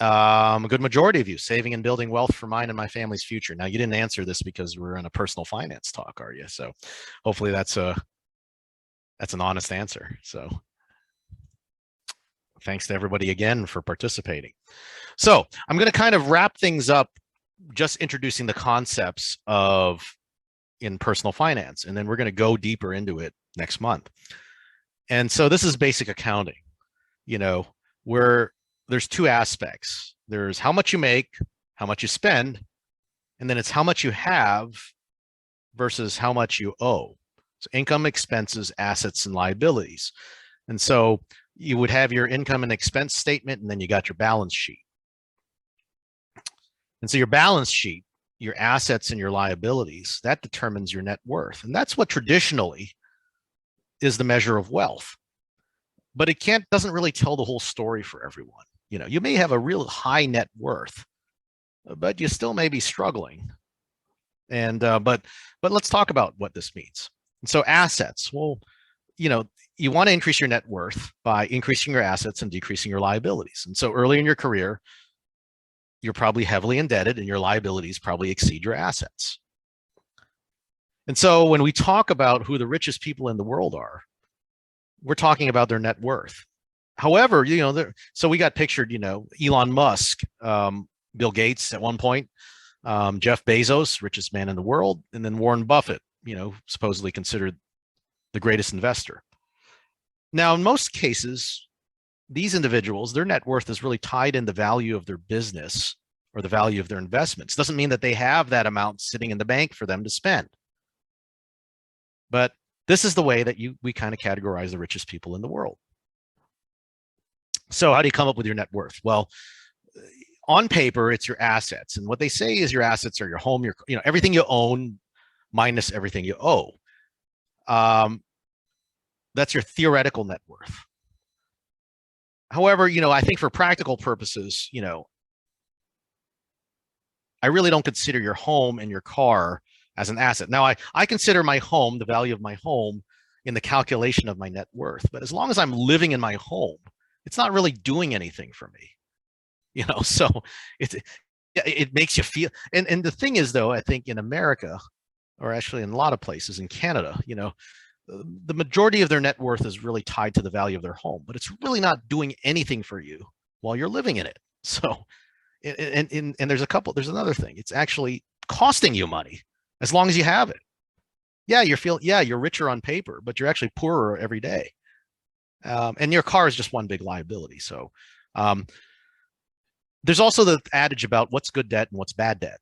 A good majority of you, saving and building wealth for mine and my family's future. Now, you didn't answer this because we're in a personal finance talk, are you? So hopefully that's an honest answer. So thanks to everybody again for participating. So I'm going to kind of wrap things up, just introducing the concepts of in personal finance, and then we're going to go deeper into it next month. And so this is basic accounting, where there's two aspects. There's how much you make, how much you spend, and then it's how much you have versus how much you owe. So income, expenses, assets, and liabilities. And so you would have your income and expense statement, and then you got your balance sheet. And so your balance sheet, your assets and your liabilities, that determines your net worth. And that's what traditionally is the measure of wealth. But it doesn't really tell the whole story for everyone. You may have a real high net worth, but you still may be struggling. And but let's talk about what this means. And so assets, well, you want to increase your net worth by increasing your assets and decreasing your liabilities. And so early in your career, you're probably heavily indebted and your liabilities probably exceed your assets. And so when we talk about who the richest people in the world are, we're talking about their net worth. However, so we got pictured, Elon Musk, Bill Gates at one point, Jeff Bezos, richest man in the world, and then Warren Buffett, supposedly considered the greatest investor. Now, in most cases, these individuals, their net worth is really tied in the value of their business or the value of their investments. Doesn't mean that they have that amount sitting in the bank for them to spend. But this is the way that we kind of categorize the richest people in the world. So how do you come up with your net worth? Well, on paper, it's your assets. And what they say is your assets are your home, everything you own minus everything you owe. That's your theoretical net worth. However, I think for practical purposes, I really don't consider your home and your car as an asset. Now, I consider my home, the value of my home, in the calculation of my net worth. But as long as I'm living in my home, it's not really doing anything for me. So it makes you feel. And the thing is, though, I think in America, or actually in a lot of places in Canada, the majority of their net worth is really tied to the value of their home, but it's really not doing anything for you while you're living in it. So, and there's another thing. It's actually costing you money as long as you have it. Yeah, you're richer on paper, but you're actually poorer every day. And your car is just one big liability. So, there's also the adage about what's good debt and what's bad debt.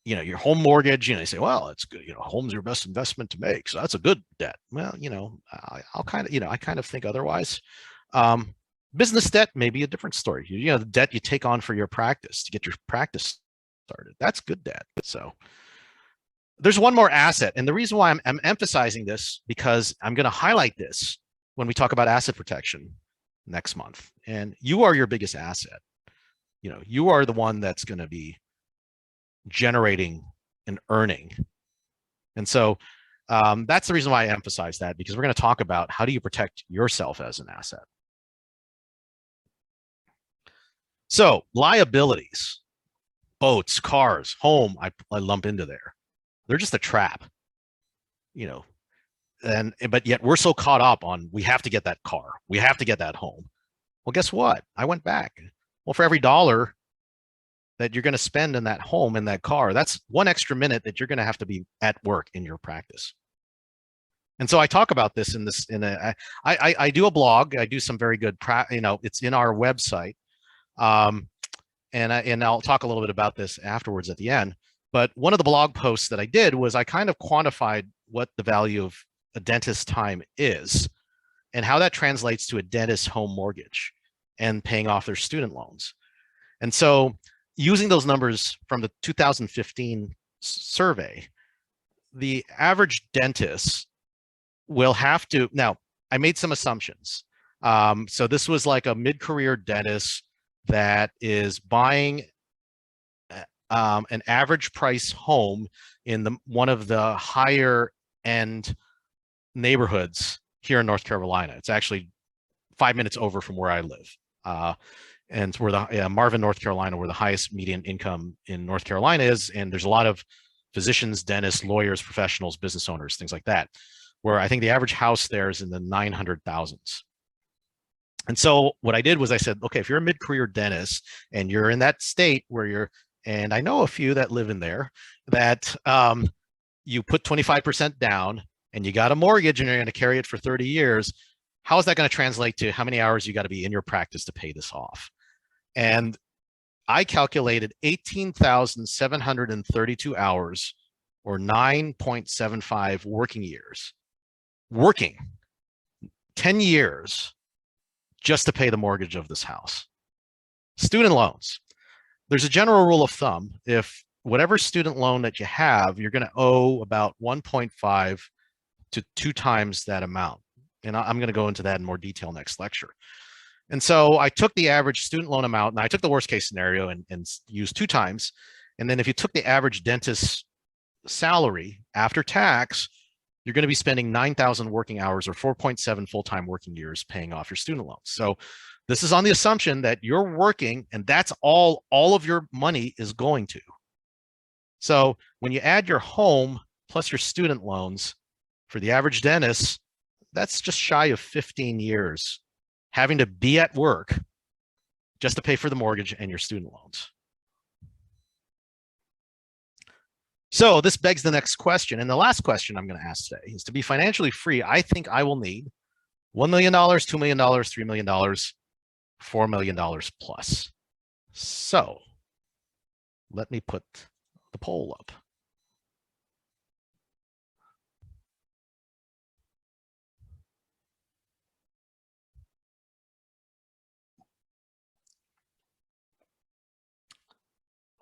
Your home mortgage, they say, well, it's good. Home's your best investment to make. So that's a good debt. Well, I kind of think otherwise. Business debt may be a different story. The debt you take on for your practice to get your practice started. That's good debt. So there's one more asset. And the reason why I'm emphasizing this, because I'm going to highlight this when we talk about asset protection next month. And you are your biggest asset. You are the one that's going to be generating and earning. And so that's the reason why I emphasize that, because we're going to talk about how do you protect yourself as an asset. So liabilities, boats, cars, home, I lump into there. They're just a trap, but yet we're so caught up on, we have to get that car. We have to get that home. Well, guess what? I went back. Well, for every dollar that you're going to spend in that home, in that car, that's one extra minute that you're going to have to be at work in your practice. And so I talk about this I do a blog. I do some very good, it's in our website. And I'll talk a little bit about this afterwards at the end. But one of the blog posts that I did was I kind of quantified what the value of a dentist's time is and how that translates to a dentist's home mortgage and paying off their student loans. And so using those numbers from the 2015 survey, the average dentist will have to, now I made some assumptions. So this was like a mid-career dentist that is buying an average price home in one of the higher end neighborhoods here in North Carolina. It's actually 5 minutes over from where I live. And it's where Marvin, North Carolina, where the highest median income in North Carolina is. And there's a lot of physicians, dentists, lawyers, professionals, business owners, things like that, where I think the average house there is in the 900,000s. And so what I did was I said, okay, if you're a mid-career dentist and you're in that state where you're, and I know a few that live in there, that you put 25% down and you got a mortgage and you're going to carry it for 30 years, how is that going to translate to how many hours you got to be in your practice to pay this off? And I calculated 18,732 hours or 9.75 working years, working 10 years just to pay the mortgage of this house. Student loans. There's a general rule of thumb. If whatever student loan that you have, you're going to owe about 1.5 to 2 times that amount. And I'm going to go into that in more detail next lecture. And so I took the average student loan amount and I took the worst case scenario and used 2 times. And then if you took the average dentist's salary after tax, you're going to be spending 9,000 working hours or 4.7 full-time working years paying off your student loans. So this is on the assumption that you're working and that's all of your money is going to. So when you add your home plus your student loans for the average dentist, that's just shy of 15 years having to be at work just to pay for the mortgage and your student loans. So this begs the next question. And the last question I'm going to ask today is, to be financially free, I think I will need $1 million, $2 million, $3 million, $4 million plus. So let me put the poll up.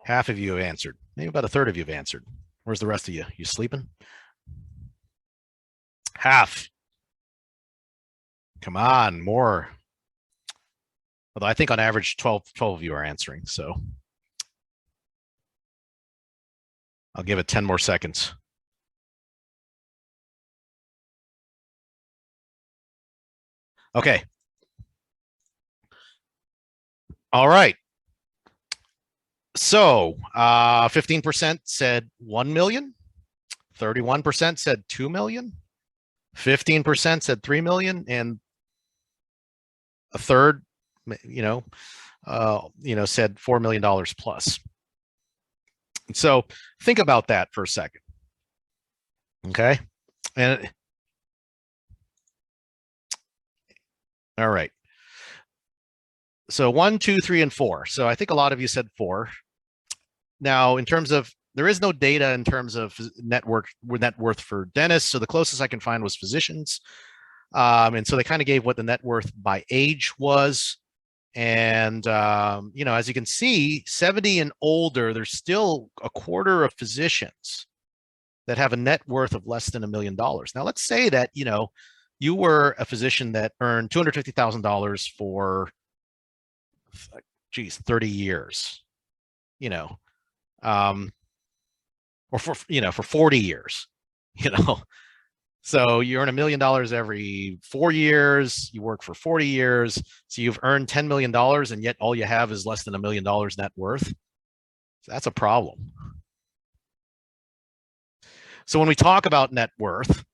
Half of you have answered. Maybe about a third of you have answered. Where's the rest of you? You sleeping? Half. Come on, more. Although I think on average 12 of you are answering, so I'll give it 10 more seconds. Okay. All right. So 15% said 1 million, 31% said 2 million, 15% said 3 million, and a third, said $4 million plus. So think about that for a second. Okay. And all right. So 1, 2, 3, and 4. So I think a lot of you said 4. Now, in terms of, there is no data in terms of net worth for dentists. So the closest I can find was physicians. And so they kind of gave what the net worth by age was. And, as you can see, 70 and older, there's still a quarter of physicians that have a net worth of less than $1 million. Now, let's say that, you were a physician that earned $250,000 for 30 years, or for 40 years, so you earn $1 million every 4 years, you work for 40 years. So you've earned $10 million and yet all you have is less than $1 million net worth. So that's a problem. So when we talk about net worth,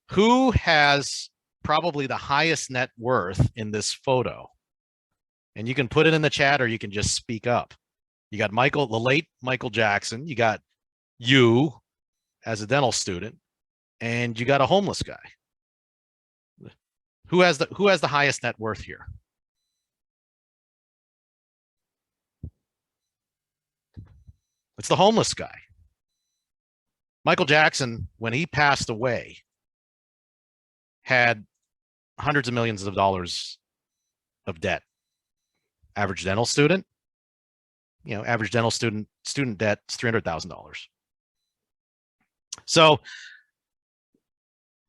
who has probably the highest net worth in this photo? And you can put it in the chat or you can just speak up. You got the late Michael Jackson, you got you as a dental student, and you got a homeless guy. Who has the highest net worth here? It's the homeless guy. Michael Jackson, when he passed away, had hundreds of millions of dollars of debt. Average dental student, average dental student debt is $300,000. So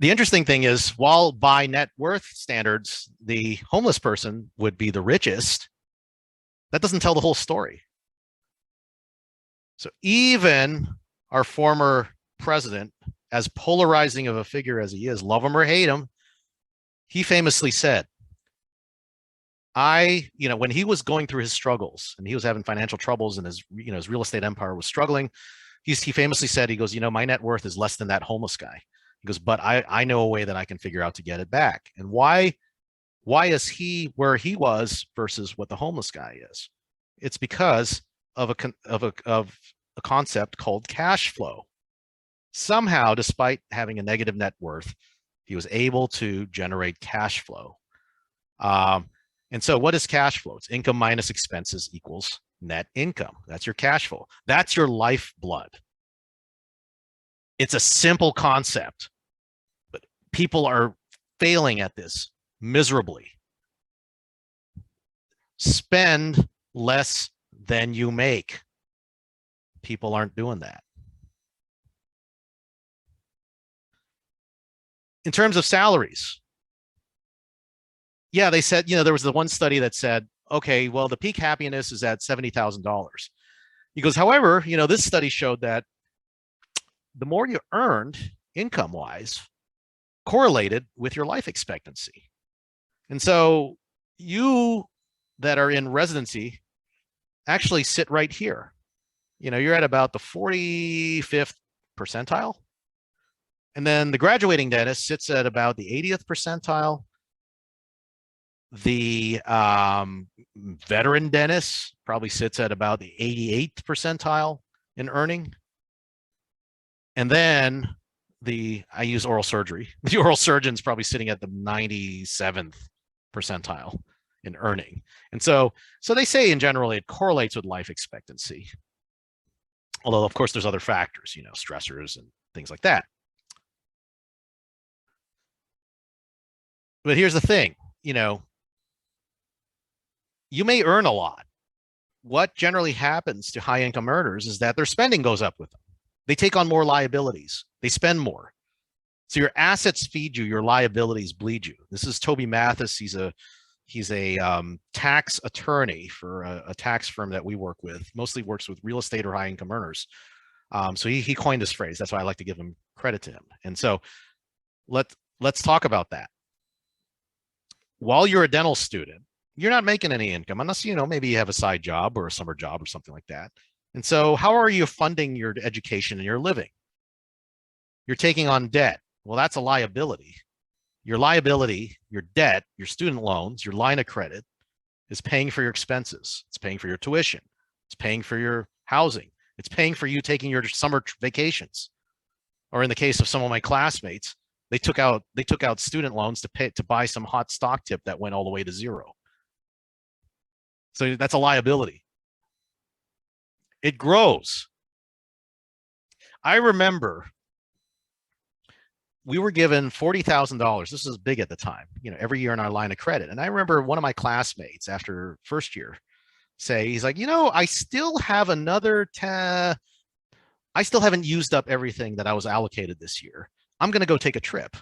the interesting thing is, while by net worth standards, the homeless person would be the richest, that doesn't tell the whole story. So even our former president, as polarizing of a figure as he is, love him or hate him, he famously said, when he was going through his struggles and he was having financial troubles and his real estate empire was struggling, he famously said, he goes, my net worth is less than that homeless guy. He goes, but I know a way that I can figure out to get it back. And why is he where he was versus what the homeless guy is? It's because of a concept called cash flow. Somehow, despite having a negative net worth, he was able to generate cash flow. And so what is cash flow? It's income minus expenses equals net income. That's your cash flow. That's your lifeblood. It's a simple concept, but people are failing at this miserably. Spend less than you make. People aren't doing that. In terms of salaries, yeah, they said, there was the one study that said, okay, well, the peak happiness is at $70,000. He goes, however, this study showed that the more you earned income-wise correlated with your life expectancy. And so you that are in residency actually sit right here. You're at about the 45th percentile. And then the graduating dentist sits at about the 80th percentile. The veteran dentist probably sits at about the 88th percentile in earning. And then I use oral surgery. The oral surgeon's probably sitting at the 97th percentile in earning. And so they say in general, it correlates with life expectancy. Although, of course, there's other factors, stressors and things like that. But here's the thing, you may earn a lot. What generally happens to high income earners is that their spending goes up with them. They take on more liabilities. They spend more. So your assets feed you, your liabilities bleed you. This is Toby Mathis. He's a tax attorney for a tax firm that we work with, mostly works with real estate or high income earners. So he coined this phrase. That's why I like to give him credit to him. And so let's talk about that. While you're a dental student, you're not making any income unless, maybe you have a side job or a summer job or something like that. And so how are you funding your education and your living? You're taking on debt. Well, that's a liability. Your liability, your debt, your student loans, your line of credit is paying for your expenses. It's paying for your tuition. It's paying for your housing. It's paying for you taking your summer vacations. Or in the case of some of my classmates, they took out student loans to buy some hot stock tip that went all the way to zero. So that's a liability. It grows. I remember we were given $40,000. This was big at the time, every year in our line of credit. And I remember one of my classmates after first year he's like, I still have another I still haven't used up everything that I was allocated this year. I'm going to go take a trip.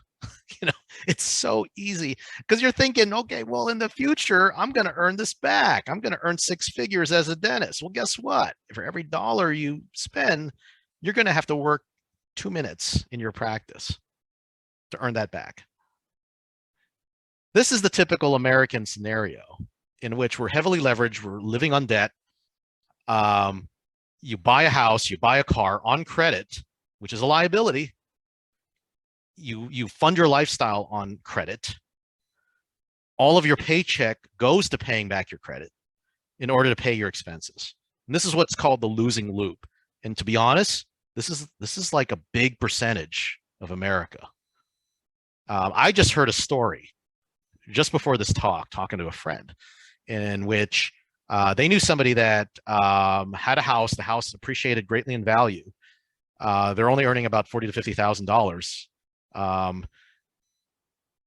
It's so easy because you're thinking, okay, well, in the future, I'm going to earn this back. I'm going to earn 6 figures as a dentist. Well, guess what? For every dollar you spend, you're going to have to work 2 minutes in your practice to earn that back. This is the typical American scenario in which we're heavily leveraged. We're living on debt. You buy a house, you buy a car on credit, which is a liability. You fund your lifestyle on credit. All of your paycheck goes to paying back your credit in order to pay your expenses. And this is what's called the losing loop. And to be honest, this is like a big percentage of America. I just heard a story just before this talk, talking to a friend, in which They knew somebody that had a house. The house appreciated greatly in value. They're only earning about $40,000 to $50,000.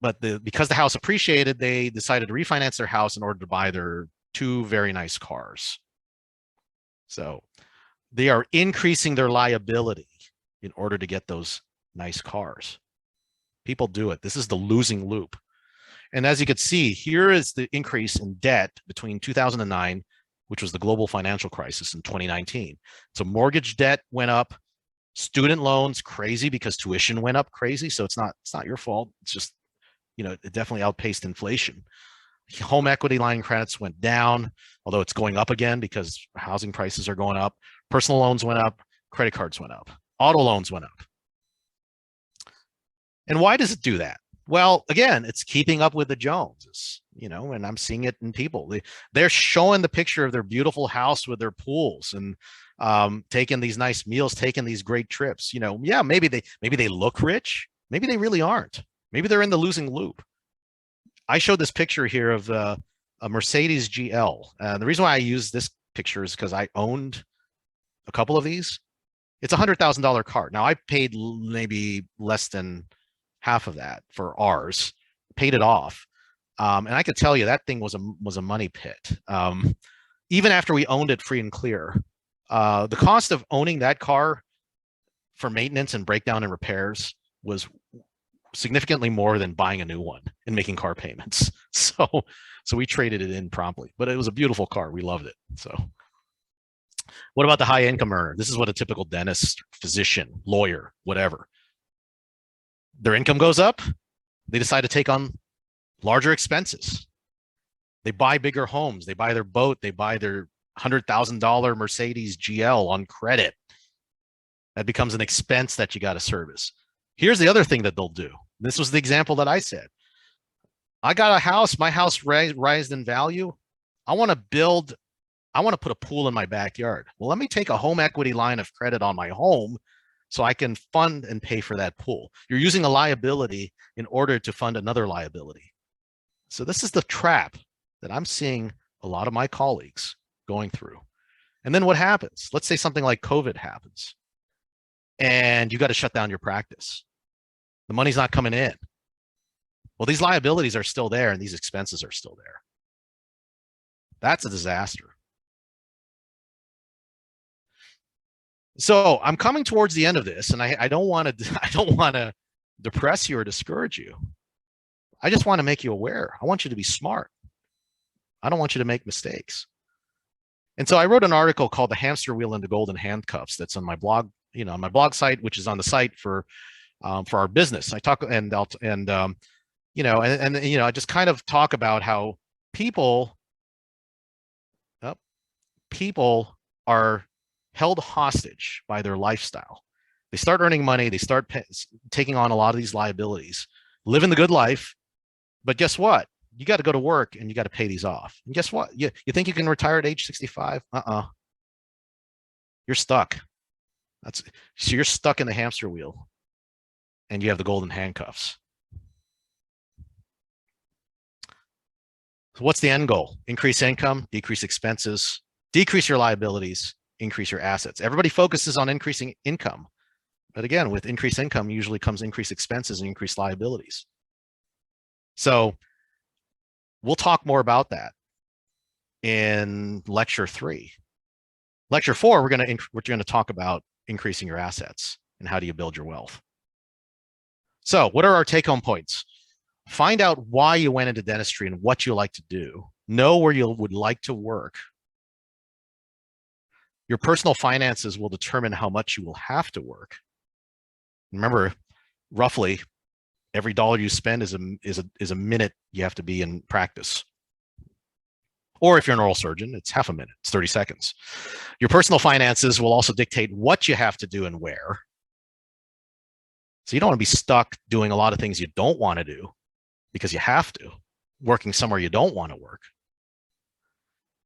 But because the house appreciated, they decided to refinance their house in order to buy their 2 very nice cars. So they are increasing their liability in order to get those nice cars. People do it. This is the losing loop. And as you can see, here is the increase in debt between 2009, which was the global financial crisis, in 2019. So mortgage debt went up, student loans crazy because tuition went up crazy. So it's not your fault. It's just, it definitely outpaced inflation. Home equity line credits went down, although it's going up again because housing prices are going up. Personal loans went up, credit cards went up, auto loans went up. And why does it do that? Well, again, it's keeping up with the Joneses, and I'm seeing it in people. They're showing the picture of their beautiful house with their pools and taking these nice meals, taking these great trips. Yeah, maybe they look rich. Maybe they really aren't. Maybe they're in the losing loop. I showed this picture here of a Mercedes GL. The reason why I use this picture is because I owned a couple of these. It's a $100,000 car. Now I paid maybe less than half of that for ours, paid it off. And I could tell you that thing was a money pit. Even after we owned it free and clear, the cost of owning that car for maintenance and breakdown and repairs was significantly more than buying a new one and making car payments. So we traded it in promptly, but it was a beautiful car. We loved it. So what about the high income earner? This is what a typical dentist, physician, lawyer, whatever. Their income goes up. They decide to take on larger expenses. They buy bigger homes. They buy their boat. They buy their $100,000 Mercedes GL on credit. That becomes an expense that you got to service. Here's the other thing that they'll do. This was the example that I said. I got a house. My house rised in value. I want to put a pool in my backyard. Well, let me take a home equity line of credit on my home so I can fund and pay for that pool. You're using a liability in order to fund another liability. So this is the trap that I'm seeing a lot of my colleagues going through. And then what happens? Let's say something like COVID happens and you got to shut down your practice. The money's not coming in. Well, these liabilities are still there and these expenses are still there. That's a disaster. So I'm coming towards the end of this, and I don't want to depress you or discourage you. I just want to make you aware. I want you to be smart. I don't want you to make mistakes. And so I wrote an article called "The Hamster Wheel and the Golden Handcuffs" that's on my blog, on my blog site, which is on the site for our business. I talk I just kind of talk about how people are held hostage by their lifestyle. They start earning money. They start taking on a lot of these liabilities, living the good life. But guess what? You got to go to work and you got to pay these off. And guess what? You think you can retire at age 65? You're stuck. So you're stuck in the hamster wheel and you have the golden handcuffs. So what's the end goal? Increase income, decrease expenses, decrease your liabilities, increase your assets. Everybody focuses on increasing income. But again, with increased income usually comes increased expenses and increased liabilities. So we'll talk more about that in lecture 3. Lecture 4, we're going to talk about increasing your assets and how do you build your wealth. So what are our take-home points? Find out why you went into dentistry and what you like to do. Know where you would like to work. Your personal finances will determine how much you will have to work. Remember, roughly every dollar you spend is a minute you have to be in practice. Or if you're an oral surgeon, it's half a minute, it's 30 seconds. Your personal finances will also dictate what you have to do and where. So you don't want to be stuck doing a lot of things you don't want to do because you have to, working somewhere you don't want to work.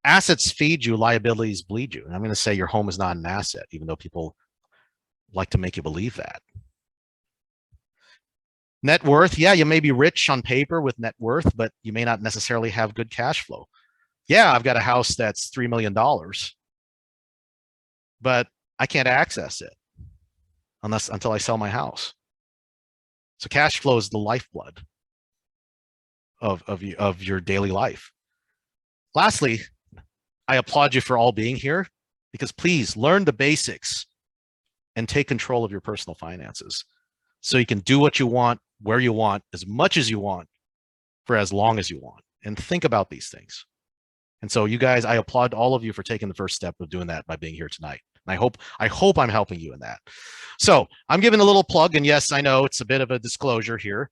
Assets feed you, liabilities bleed you. And I'm going to say your home is not an asset, even though people like to make you believe that. Net worth, yeah, you may be rich on paper with net worth, but you may not necessarily have good cash flow. Yeah, I've got a house that's $3 million, but I can't access it until I sell my house. So cash flow is the lifeblood of your daily life. Lastly, I applaud you for all being here, because please learn the basics and take control of your personal finances so you can do what you want, where you want, as much as you want, for as long as you want. And think about these things. And so you guys, I applaud all of you for taking the first step of doing that by being here tonight. And I hope I'm helping you in that. So I'm giving a little plug, and yes, I know it's a bit of a disclosure here.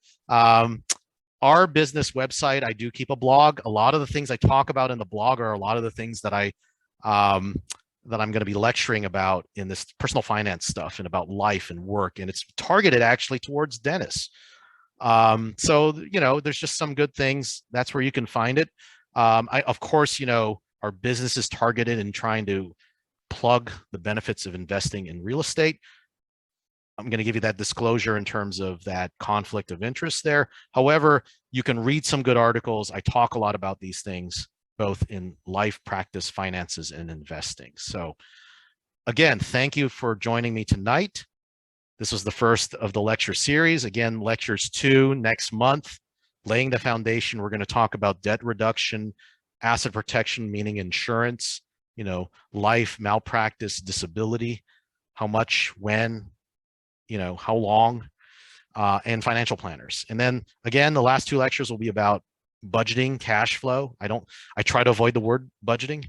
Our business website, I do keep a blog. A lot of the things I talk about in the blog are a lot of the things that I'm going to be lecturing about in this personal finance stuff and about life and work. And it's targeted actually towards dentists. So, there's just some good things. That's where you can find it. Of course, our business is targeted in trying to plug the benefits of investing in real estate. I'm going to give you that disclosure in terms of that conflict of interest there. However, you can read some good articles. I talk a lot about these things, both in life, practice, finances, and investing. So again, thank you for joining me tonight. This was the first of the lecture series. Again, lectures 2 next month, laying the foundation. We're going to talk about debt reduction, asset protection, meaning insurance, life, malpractice, disability, how much, when, how long, and financial planners. And then again, the last 2 lectures will be about budgeting, cash flow. I try to avoid the word budgeting,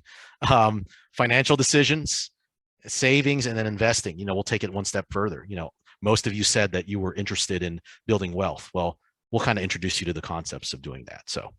financial decisions, savings, and then investing. We'll take it one step further. Most of you said that you were interested in building wealth. Well, we'll kind of introduce you to the concepts of doing that. So